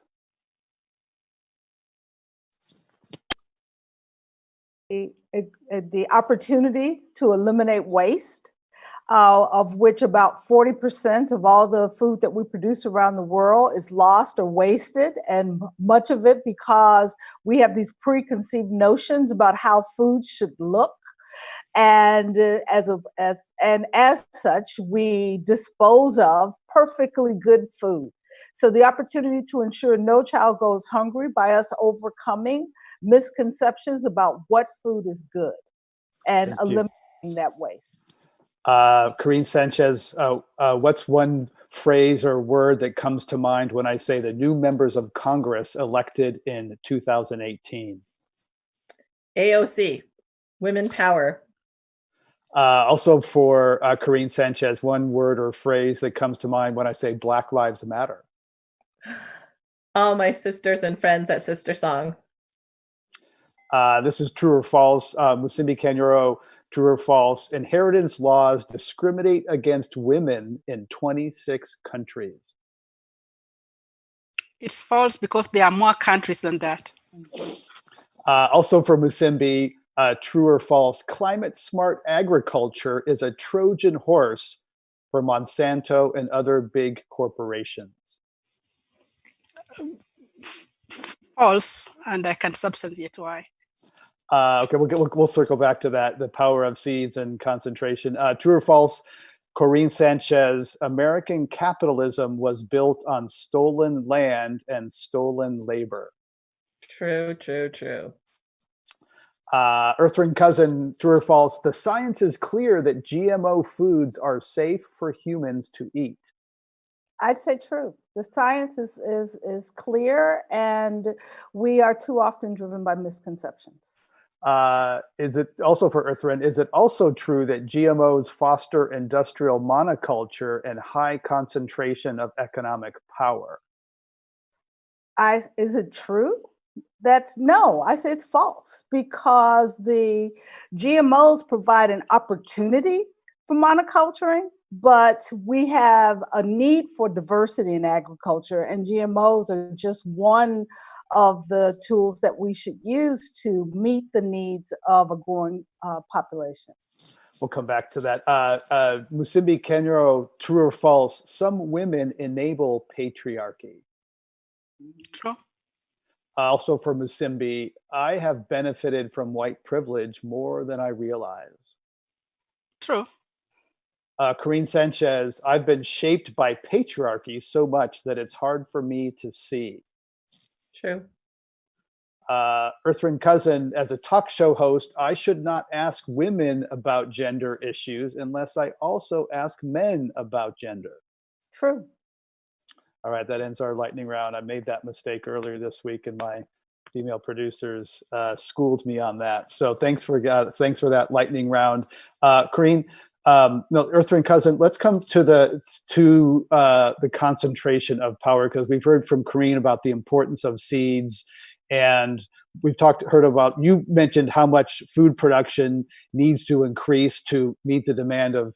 The opportunity to eliminate waste, of which about 40% of all the food that we produce around the world is lost or wasted, and much of it because we have these preconceived notions about how food should look. And as such, we dispose of perfectly good food. So the opportunity to ensure no child goes hungry by us overcoming misconceptions about what food is good and eliminating that waste. Corinne Sanchez, what's one phrase or word that comes to mind when I say the new members of Congress elected in 2018? AOC, women power. Also for Corinne Sanchez, one word or phrase that comes to mind when I say Black Lives Matter. All my sisters and friends at Sister Song. This is true or false. Musimbi Kanyoro, true or false. Inheritance laws discriminate against women in 26 countries. It's false because there are more countries than that. Also for Musimbi, true or false. Climate smart agriculture is a Trojan horse for Monsanto and other big corporations. False, and I can substantiate why. Okay, we'll circle back to that, the power of seeds and concentration. True or false, Corinne Sanchez, American capitalism was built on stolen land and stolen labor. True, true, true. Earthren Cousin, true or false, the science is clear that GMO foods are safe for humans to eat. I'd say true. The science is clear, and we are too often driven by misconceptions. Is it also for Earthren, is it also true that GMOs foster industrial monoculture and high concentration of economic power? Is it true? No, I say it's false, because the GMOs provide an opportunity for monoculturing, but we have a need for diversity in agriculture, and GMOs are just one of the tools that we should use to meet the needs of a growing population. We'll come back to that. Musimbi Kenro, true or false? Some women enable patriarchy. True. Also for Musimbi, I have benefited from white privilege more than I realize. True. Corinne Sanchez, I've been shaped by patriarchy so much that it's hard for me to see. True. Earthring Cousin, as a talk show host, I should not ask women about gender issues unless I also ask men about gender. True. All right, that ends our lightning round. I made that mistake earlier this week, and my female producers schooled me on that. So thanks for that lightning round, Corinne. No, Earthring Cousin, let's come to the concentration of power, because we've heard from Corinne about the importance of seeds, and we've heard about, you mentioned how much food production needs to increase to meet the demand of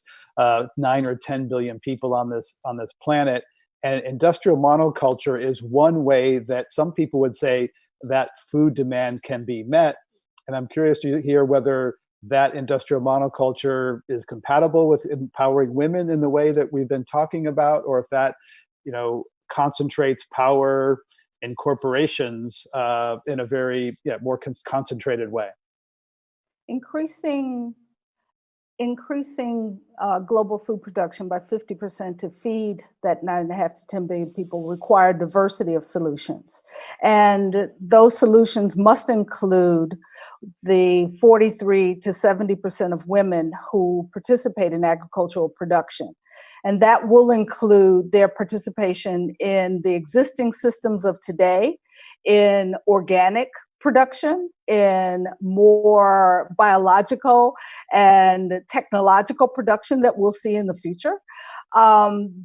9 or 10 billion people on this planet. And industrial monoculture is one way that some people would say that food demand can be met. And I'm curious to hear whether that industrial monoculture is compatible with empowering women in the way that we've been talking about, or if that, concentrates power in corporations in a very more concentrated way. Increasing global food production by 50% to feed that 9.5 to 10 billion people require diversity of solutions. And those solutions must include the 43 to 70% of women who participate in agricultural production. And that will include their participation in the existing systems of today, in organic production, in more biological and technological production that we'll see in the future.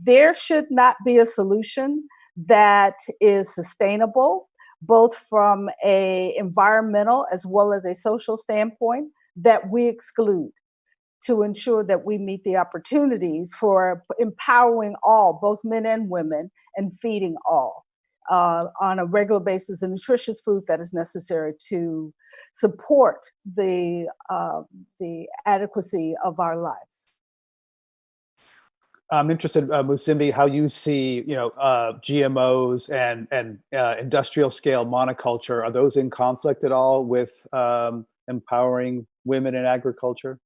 There should not be a solution that is sustainable, both from an environmental as well as a social standpoint, that we exclude, to ensure that we meet the opportunities for empowering all, both men and women, and feeding all on a regular basis, the nutritious food that is necessary to support the adequacy of our lives. I'm interested, Musimbi, how you see, GMOs and industrial scale monoculture. Are those in conflict at all with empowering women in agriculture?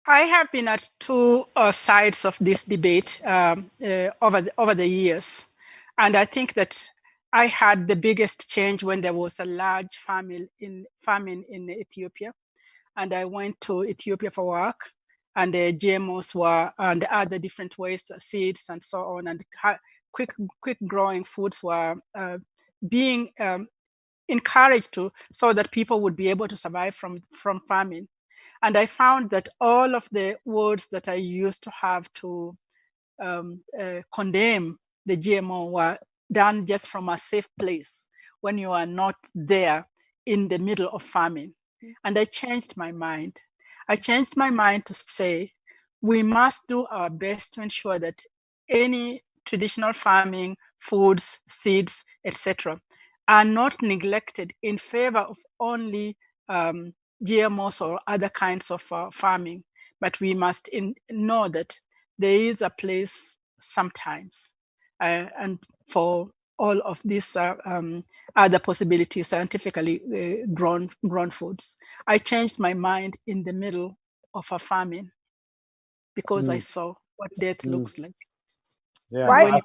I have been at two sides of this debate over the years. And I think that I had the biggest change when there was a large famine in Ethiopia. And I went to Ethiopia for work, and the GMOs were, and other different ways, seeds and so on, and quick growing foods were being encouraged so that people would be able to survive from famine. And I found that all of the words that I used to have to condemn the GMO were done just from a safe place, when you are not there in the middle of famine. And I changed my mind. I changed my mind to say, we must do our best to ensure that any traditional farming, foods, seeds, etc., are not neglected in favor of only GMOs or other kinds of farming. But we must know that there is a place sometimes, and for all of these other possibilities, scientifically grown foods. I changed my mind in the middle of a famine, because I saw what death looks like. Yeah. Right.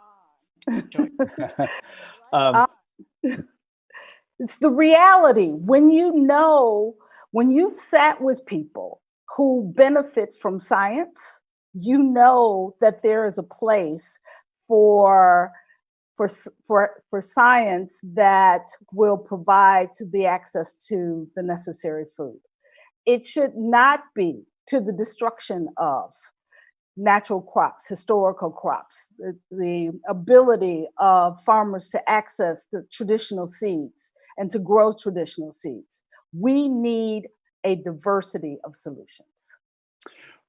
It's the reality. When you've sat with people who benefit from science, you know that there is a place for science that will provide the access to the necessary food. It should not be to the destruction of natural crops, historical crops, the ability of farmers to access the traditional seeds and to grow traditional seeds. We need a diversity of solutions.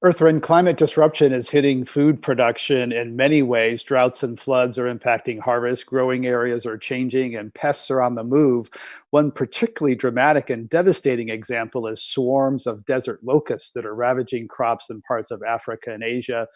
Earthring, climate disruption is hitting food production in many ways. Droughts and floods are impacting harvests, growing areas are changing, and pests are on the move. One particularly dramatic and devastating example is swarms of desert locusts that are ravaging crops in parts of Africa and Asia,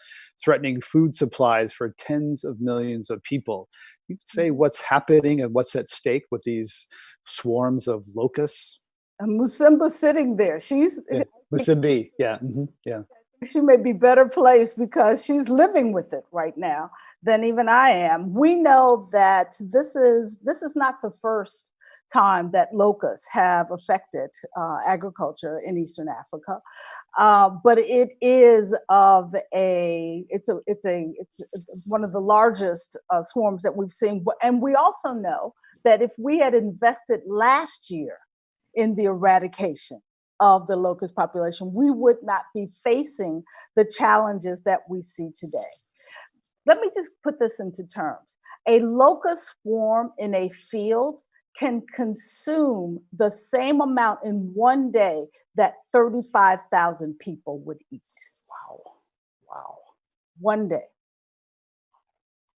threatening food supplies for tens of millions of people. You could say what's happening and what's at stake with these swarms of locusts? And Musimba sitting there. Yeah. Musimbi, yeah, yeah. She may be better placed because she's living with it right now than even I am. We know that this is not the first time that locusts have affected agriculture in Eastern Africa, but it is it's one of the largest swarms that we've seen. And we also know that if we had invested last year in the eradication of the locust population, we would not be facing the challenges that we see today. Let me just put this into terms. A locust swarm in a field can consume the same amount in one day that 35,000 people would eat. Wow. Wow. One day.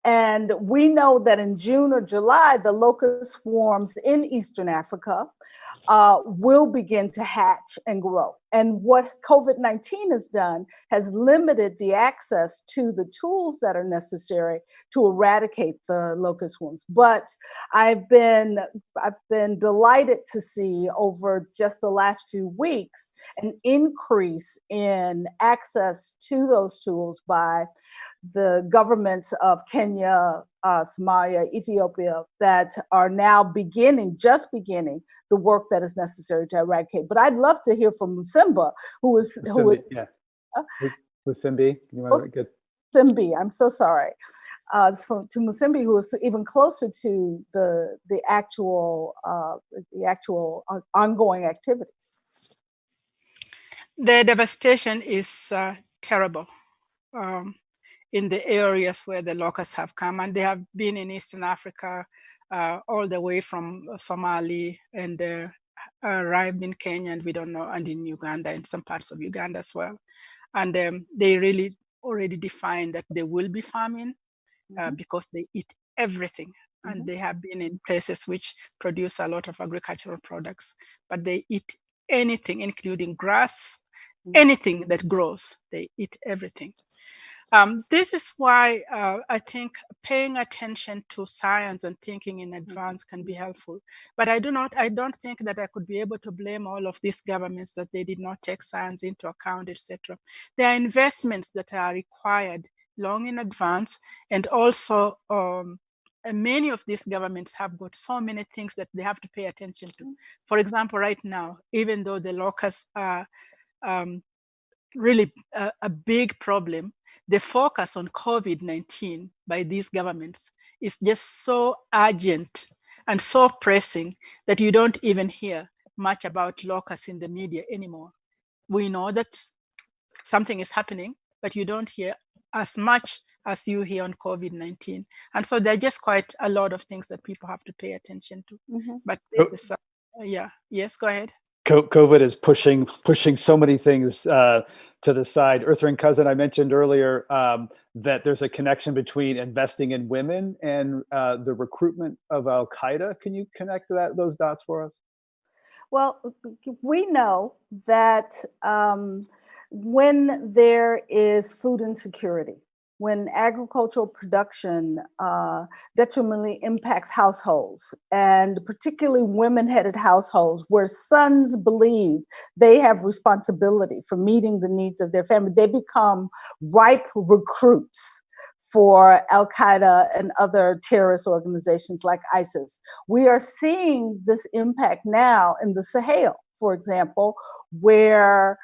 And we know that in June or July, the locust swarms in Eastern Africa will begin to hatch and grow. And what COVID-19 has done has limited the access to the tools that are necessary to eradicate the locust swarms. But I've been delighted to see over just the last few weeks an increase in access to those tools by the governments of Kenya, Somalia, Ethiopia, that are now just beginning the work that is necessary to eradicate. But I'd love to hear from Musimba, Musimbi, you want to get Musimbi, I'm so sorry. To Musimbi, who is even closer to the actual ongoing activities. The devastation is terrible. In the areas where the locusts have come, and they have been in Eastern Africa, all the way from Somali, and arrived in Kenya, and we don't know, and in Uganda, in some parts of Uganda as well. And they really already defined that there will be famine because they eat everything. And they have been in places which produce a lot of agricultural products, but they eat anything, including grass, anything that grows, they eat everything. This is why I think paying attention to science and thinking in advance can be helpful. But I don't think that I could be able to blame all of these governments that they did not take science into account, etc. There are investments that are required long in advance, and also many of these governments have got so many things that they have to pay attention to. For example, right now, even though the locusts are really a big problem, the focus on COVID-19 by these governments is just so urgent and so pressing that you don't even hear much about locusts in the media anymore. We know that something is happening, but you don't hear as much as you hear on COVID-19. And so there are just quite a lot of things that people have to pay attention to. But this is, yes, go ahead. COVID is pushing so many things to the side. Earthring Cousin, I mentioned earlier that there's a connection between investing in women and the recruitment of Al Qaeda. Can you connect those dots for us? Well, we know that when there is food insecurity, when agricultural production detrimentally impacts households, and particularly women-headed households where sons believe they have responsibility for meeting the needs of their family, they become ripe recruits for Al Qaeda and other terrorist organizations like ISIS. We are seeing this impact now in the Sahel, for example, where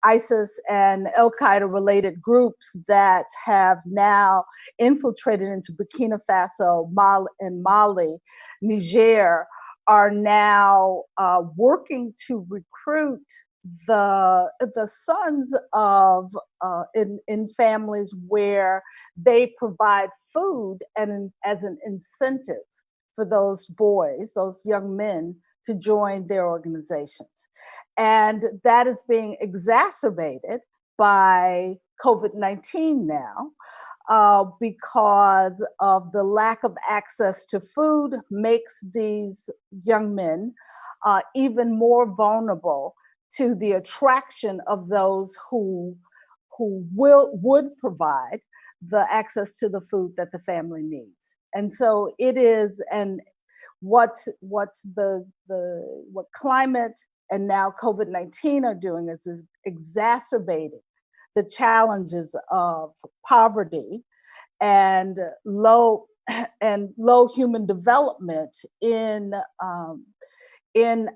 ISIS and Al Qaeda related groups that have now infiltrated into Burkina Faso, Mali, Niger, are now working to recruit the sons of in families where they provide food and as an incentive for those boys, those young men, to join their organizations. And that is being exacerbated by COVID-19 now, because of the lack of access to food makes these young men even more vulnerable to the attraction of those who would provide the access to the food that the family needs. And so it is, and what climate and now COVID-19 are doing is exacerbating the challenges of poverty and low human development in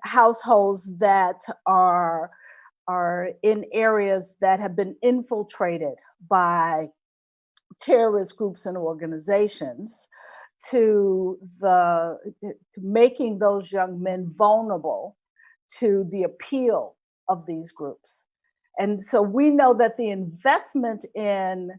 households that are in areas that have been infiltrated by terrorist groups and organizations, to making those young men vulnerable to the appeal of these groups. And so we know that the investment in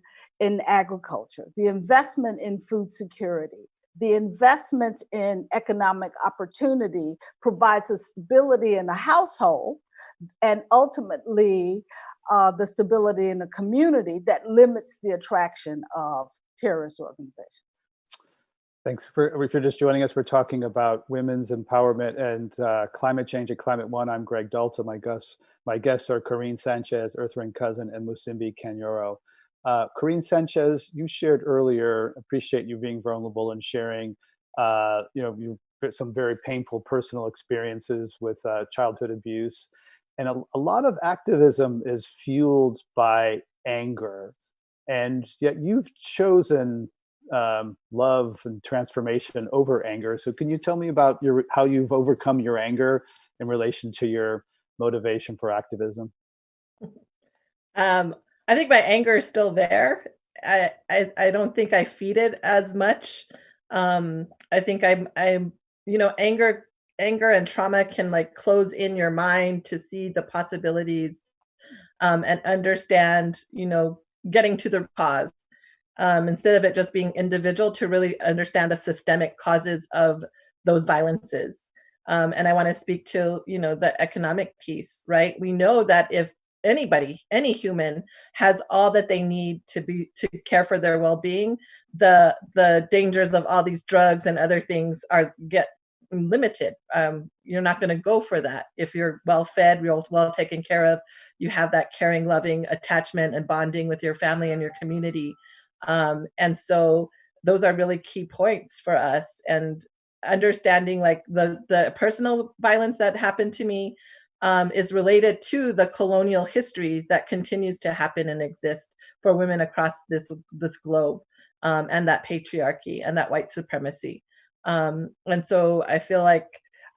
agriculture, the investment in food security, the investment in economic opportunity provides a stability in a household, and ultimately the stability in a community that limits the attraction of terrorist organizations. Thanks. If you're just joining us, we're talking about women's empowerment and climate change at Climate One. I'm Greg Dalton. My guests are Corinne Sanchez, Earthring Cousin, and Musimbi Kanyoro. Corinne Sanchez, you shared earlier, appreciate you being vulnerable and sharing, some very painful personal experiences with childhood abuse. And a lot of activism is fueled by anger. And yet you've chosen love and transformation over anger. So can you tell me about how you've overcome your anger in relation to your motivation for activism? I think my anger is still there. I don't think I feed it as much. I think anger and trauma can like close in your mind to see the possibilities, and understand, getting to the cause, instead of it just being individual, to really understand the systemic causes of those violences. And I want to speak to, the economic piece, right? We know that if any human has all that they need to care for their well-being, the dangers of all these drugs and other things get limited. You're not going to go for that if you're well fed, well taken care of. You have that caring, loving attachment and bonding with your family and your community. And so those are really key points for us. And understanding like the personal violence that happened to me is related to the colonial history that continues to happen and exist for women across this globe, and that patriarchy and that white supremacy. And so I feel like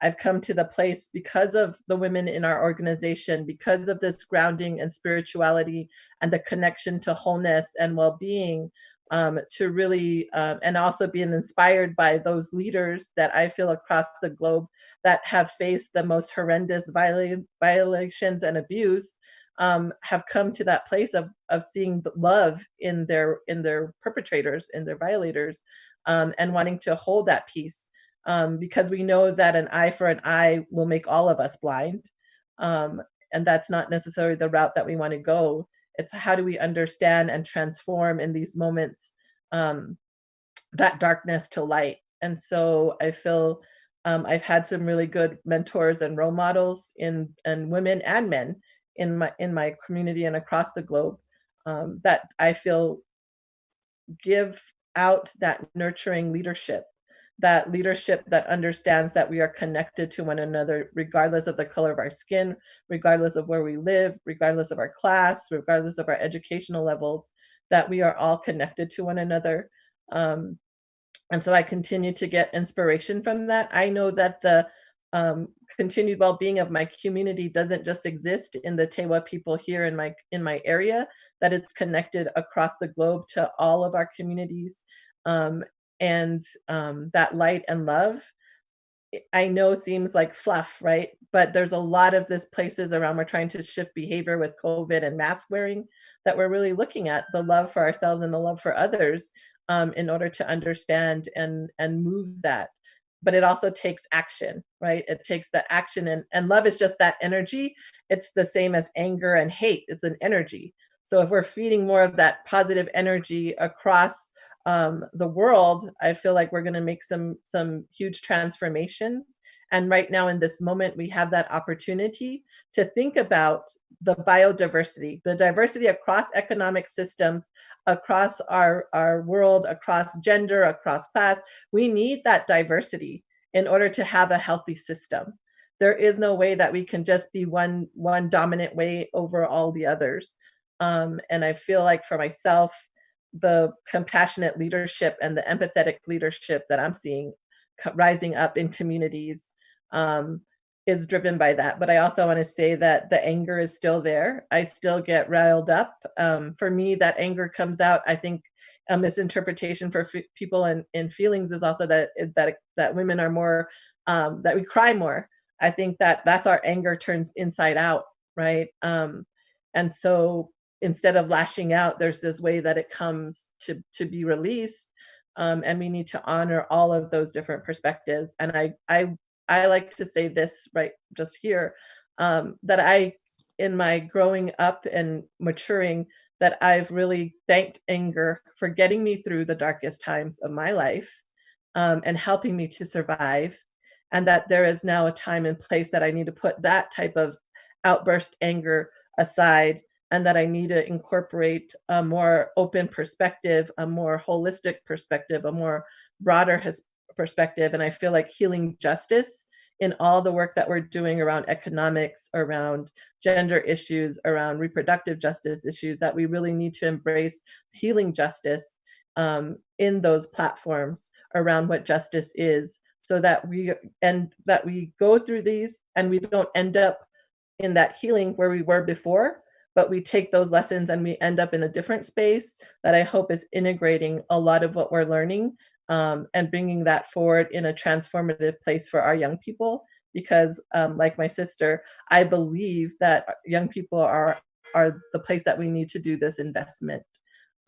I've come to the place, because of the women in our organization, because of this grounding and spirituality and the connection to wholeness and well-being, to really, and also being inspired by those leaders that I feel across the globe that have faced the most horrendous violations and abuse, have come to that place of seeing the love in their perpetrators, in their violators, and wanting to hold that peace, because we know that an eye for an eye will make all of us blind, and that's not necessarily the route that we want to go. It's how do we understand and transform in these moments, that darkness to light. And so I feel I've had some really good mentors and role models in women and men in my community and across the globe, that I feel give out that nurturing leadership, that leadership that understands that we are connected to one another, regardless of the color of our skin, regardless of where we live, regardless of our class, regardless of our educational levels, that we are all connected to one another. And so I continue to get inspiration from that. I know that the continued well-being of my community doesn't just exist in the Tewa people here in my area, that it's connected across the globe to all of our communities. And that light and love, I know seems like fluff, right? But there's a lot of this places around we're trying to shift behavior with COVID and mask wearing, that we're really looking at the love for ourselves and the love for others, in order to understand and move that. but it also takes action, right? It takes the action, and love is just that energy. It's the same as anger and hate. It's an energy. So if we're feeding more of that positive energy across the world, I feel like we're going to make some huge transformations. And right now in this moment, we have that opportunity to think about the biodiversity, the diversity across economic systems, across our world, across gender, across class. We need that diversity in order to have a healthy system. There is no way that we can just be one dominant way over all the others. And I feel like for myself, the compassionate leadership and the empathetic leadership that I'm seeing rising up in communities is driven by that. But I also want to say that the anger is still there. I still get riled up. For me, that anger comes out. I think a misinterpretation for people in feelings is also that women are more, that we cry more. I think that's our anger turns inside out, right? And so instead of lashing out, there's this way that it comes to be released. And we need to honor all of those different perspectives. And I like to say this right just here, that in my growing up and maturing, that I've really thanked anger for getting me through the darkest times of my life, and helping me to survive. And that there is now a time and place that I need to put that type of outburst anger aside, and that I need to incorporate a more open perspective, a more holistic perspective, a more broader perspective. And I feel like healing justice in all the work that we're doing around economics, around gender issues, around reproductive justice issues, that we really need to embrace healing justice in those platforms around what justice is, so that we go through these and we don't end up in that healing where we were before, but we take those lessons and we end up in a different space that I hope is integrating a lot of what we're learning, and bringing that forward in a transformative place for our young people. Because like my sister, I believe that young people are the place that we need to do this investment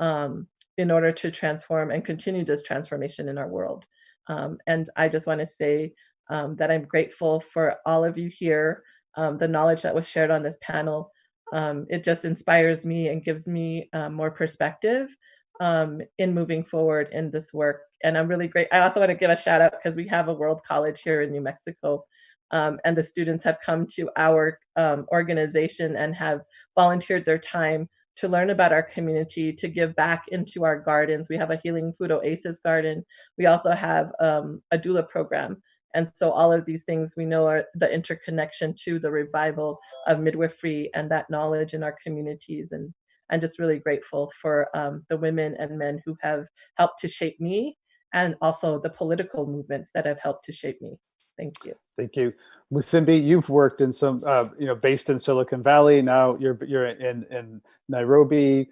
in order to transform and continue this transformation in our world. And I just want to say that I'm grateful for all of you here, the knowledge that was shared on this panel. It just inspires me and gives me more perspective in moving forward in this work. And I'm really great. I also want to give a shout out because we have a World College here in New Mexico, and the students have come to our organization and have volunteered their time to learn about our community, to give back into our gardens. We have a Healing Food Oasis garden. We also have a doula program. And so all of these things we know are the interconnection to the revival of midwifery and that knowledge in our communities. And I'm just really grateful for the women and men who have helped to shape me, and also the political movements that have helped to shape me. Thank you. Thank you. Musimbi, you've worked in some, based in Silicon Valley. Now you're in Nairobi.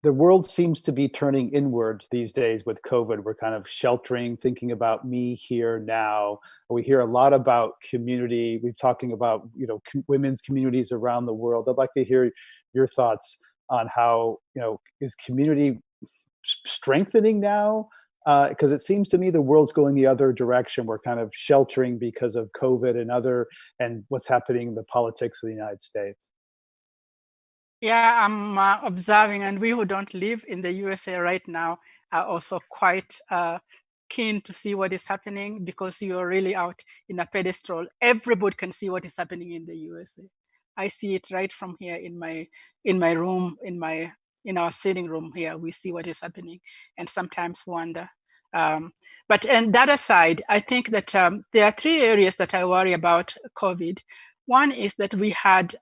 The world seems to be turning inward these days with COVID. We're kind of sheltering, thinking about me here now. We hear a lot about community. We're talking about, women's communities around the world. I'd like to hear your thoughts on how, is community strengthening now? Because it seems to me the world's going the other direction. We're kind of sheltering because of COVID and what's happening in the politics of the United States. Yeah, I'm observing, and we who don't live in the USA right now are also quite keen to see what is happening, because you're really out in a pedestal. Everybody can see what is happening in the USA. I see it right from here in my room, in our sitting room here. We see what is happening, and sometimes wonder. But and that aside, I think that there are three areas that I worry about COVID. One is that we had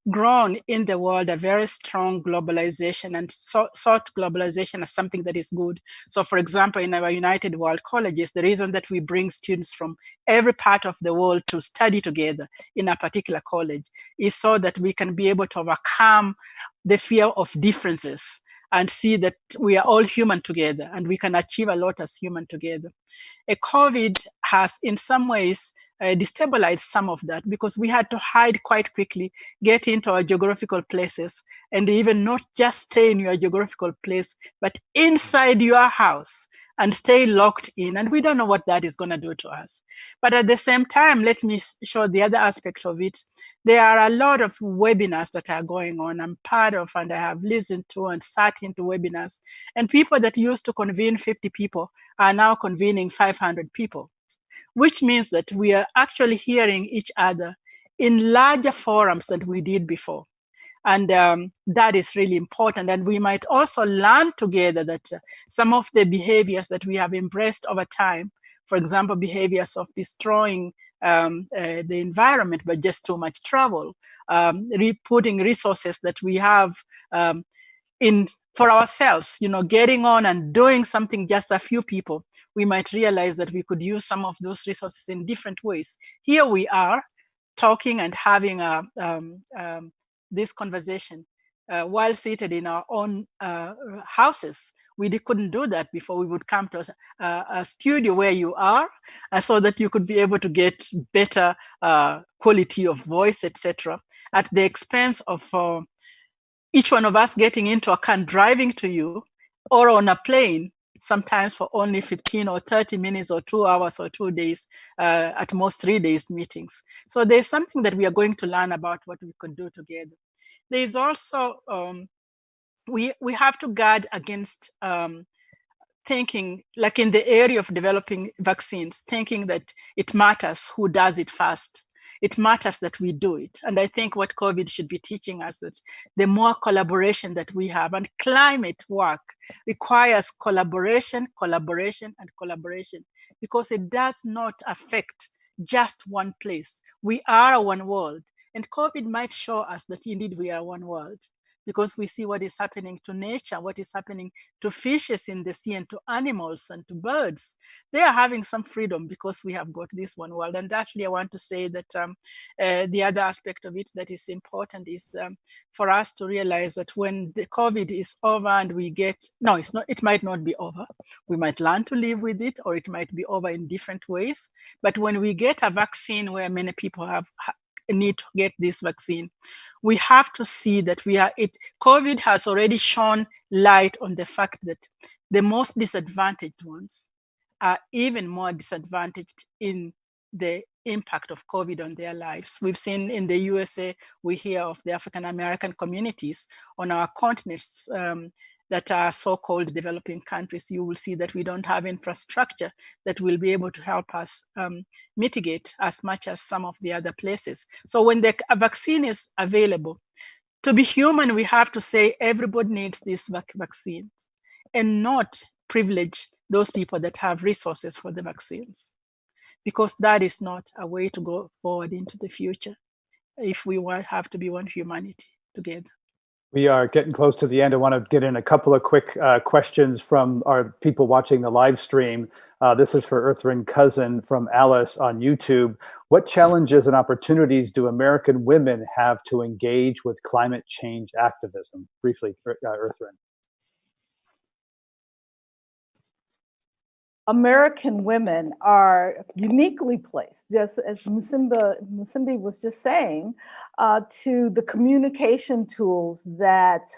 grown in the world a very strong globalization, and sought globalization as something that is good. So for example, in our United World Colleges, the reason that we bring students from every part of the world to study together in a particular college is so that we can be able to overcome the fear of differences and see that we are all human together, and we can achieve a lot as human together. COVID has in some ways destabilized some of that, because we had to hide quite quickly, get into our geographical places, and even not just stay in your geographical place, but inside your house. and stay locked in. And we don't know what that is going to do to us. But at the same time, let me show the other aspect of it. There are a lot of webinars that are going on. I'm part of, and I have listened to and sat into webinars. And people that used to convene 50 people are now convening 500 people, which means that we are actually hearing each other in larger forums than we did before. And that is really important. And we might also learn together that some of the behaviors that we have embraced over time, for example, behaviors of destroying the environment by just too much travel, putting resources that we have in for ourselves, getting on and doing something just a few people, we might realize that we could use some of those resources in different ways. Here we are talking and having this conversation while seated in our own houses. We couldn't do that before. We would come to a studio where you are, so that you could be able to get better quality of voice, etc., at the expense of each one of us getting into a car and driving to you, or on a plane, sometimes for only 15 or 30 minutes or 2 hours or 2 days, at most 3 days meetings. So there's something that we are going to learn about what we could do together. There's also, we have to guard against thinking, like in the area of developing vaccines, thinking that it matters who does it first. It matters that we do it. And I think what COVID should be teaching us that the more collaboration that we have, and climate work requires collaboration, collaboration, and collaboration, because it does not affect just one place. We are a one world. And COVID might show us that indeed we are one world, because we see what is happening to nature, what is happening to fishes in the sea and to animals and to birds. They are having some freedom because we have got this one world. And lastly, I want to say that the other aspect of it that is important is for us to realize that when the COVID is over and we get, no, it's not, it might not be over. We might learn to live with it, or it might be over in different ways. But when we get a vaccine, where many people need to get this vaccine, we have to see that COVID has already shone light on the fact that the most disadvantaged ones are even more disadvantaged in the impact of COVID on their lives. We've seen in the USA, we hear of the African American communities on our continents that are so-called developing countries. You will see that we don't have infrastructure that will be able to help us mitigate as much as some of the other places. So when a vaccine is available, to be human, we have to say everybody needs these vaccines, and not privilege those people that have resources for the vaccines, because that is not a way to go forward into the future if we have to be one humanity together. We are getting close to the end. I want to get in a couple of quick questions from our people watching the live stream. This is for Earthring Cousin from Alice on YouTube. What challenges and opportunities do American women have to engage with climate change activism? Briefly, Earthring. American women are uniquely placed, just as Musimbi was just saying, to the communication tools that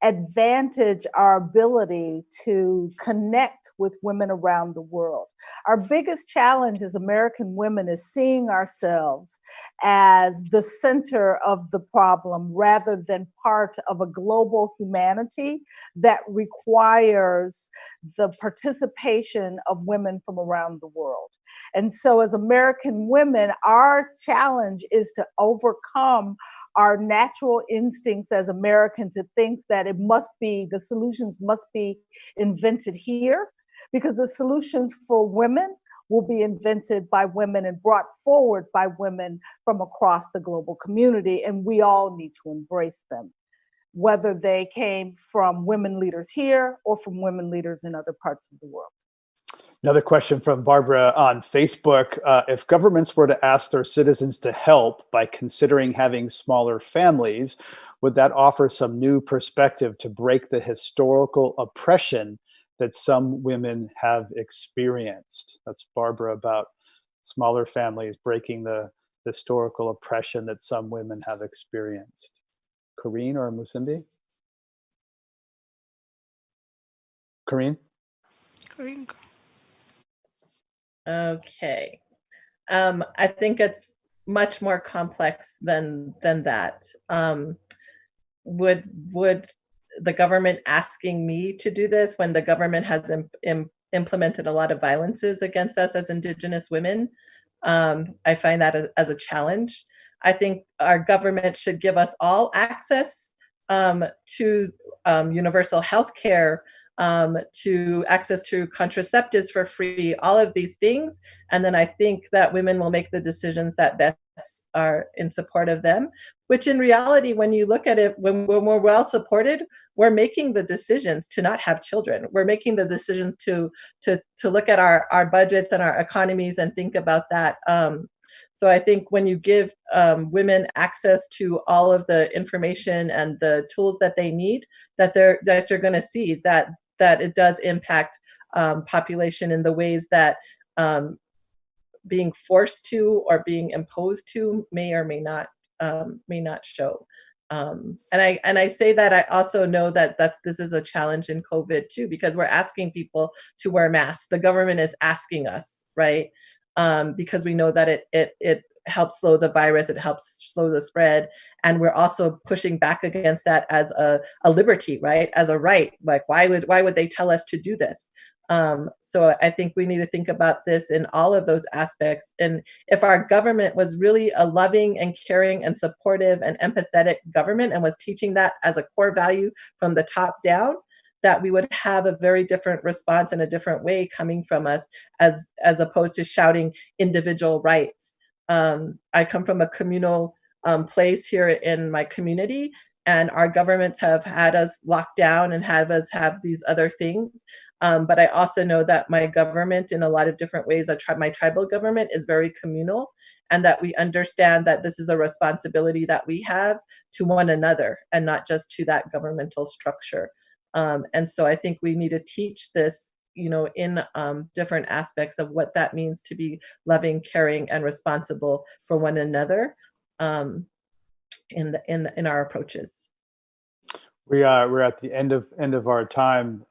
advantage our ability to connect with women around the world. Our biggest challenge as American women is seeing ourselves as the center of the problem rather than part of a global humanity that requires the participation of women from around the world. And so as American women, our challenge is to overcome our natural instincts as Americans to think that the solutions must be invented here, because the solutions for women will be invented by women and brought forward by women from across the global community, and we all need to embrace them, whether they came from women leaders here or from women leaders in other parts of the world. Another question from Barbara on Facebook. If governments were to ask their citizens to help by considering having smaller families, would that offer some new perspective to break the historical oppression that some women have experienced? That's Barbara about smaller families breaking the historical oppression that some women have experienced. Karine or Musimbi? Karine? Corinne. Okay. I think it's much more complex than that. Would the government asking me to do this when the government has implemented a lot of violences against us as Indigenous women? I find that as a challenge. I think our government should give us all access to universal health care, to access to contraceptives for free, all of these things. And then I think that women will make the decisions that best are in support of them, which in reality, when you look at it, when we're well supported, we're making the decisions to not have children. We're making the decisions to look at our budgets and our economies and think about that. So I think when you give women access to all of the information and the tools that they need, that you're going to see that it does impact population in the ways that being forced to or being imposed to may or may not show. And I say that I also know that this is a challenge in COVID too, because we're asking people to wear masks. The government is asking us, right? Because we know that it helps slow the virus, it helps slow the spread, and we're also pushing back against that as a liberty, right? As a right. Like, why would they tell us to do this? So I think we need to think about this in all of those aspects. And if our government was really a loving and caring and supportive and empathetic government and was teaching that as a core value from the top down, that we would have a very different response and a different way coming from us as opposed to shouting individual rights. I come from a communal place here in my community, and our governments have had us locked down and have us have these other things. But I also know that my government, in a lot of different ways, my tribal government is very communal, and that we understand that this is a responsibility that we have to one another and not just to that governmental structure. And so I think we need to teach this, in different aspects of what that means to be loving, caring, and responsible for one another in our approaches. We're at the end of our time.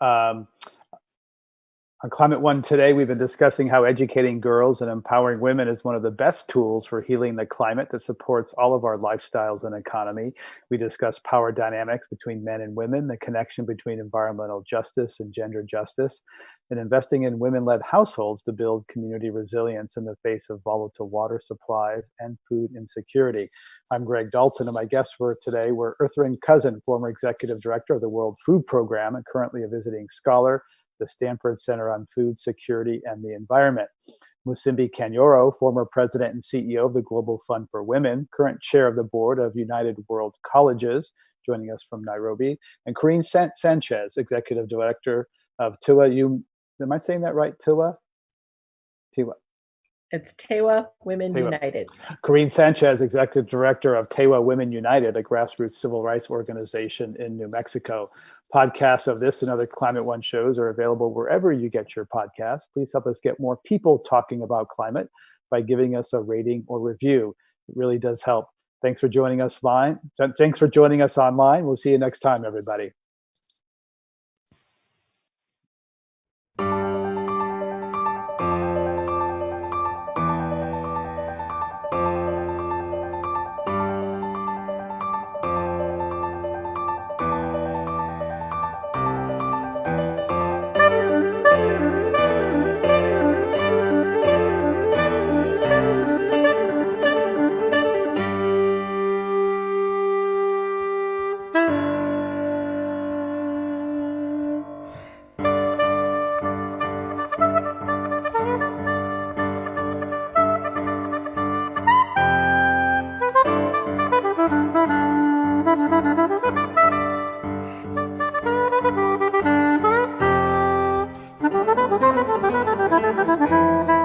On Climate One today, we've been discussing how educating girls and empowering women is one of the best tools for healing the climate that supports all of our lifestyles and economy. We discuss power dynamics between men and women, the connection between environmental justice and gender justice, and investing in women-led households to build community resilience in the face of volatile water supplies and food insecurity. I'm Greg Dalton, and my guests for today were Earthring Cousin, former executive director of the World Food Program and currently a visiting scholar, the Stanford Center on Food Security and the Environment. Musimbi Kanyoro, former president and CEO of the Global Fund for Women, current chair of the board of United World Colleges, joining us from Nairobi, and Corinne Sanchez, executive director of TIWA. Am I saying that right? TIWA? It's TEWA Women United. Corinne Sanchez, executive director of TEWA Women United, a grassroots civil rights organization in New Mexico. Podcasts of this and other Climate One shows are available wherever you get your podcasts. Please help us get more people talking about climate by giving us a rating or review. It really does help. Thanks for joining us online. Thanks for joining us online. We'll see you next time, everybody. Thank you.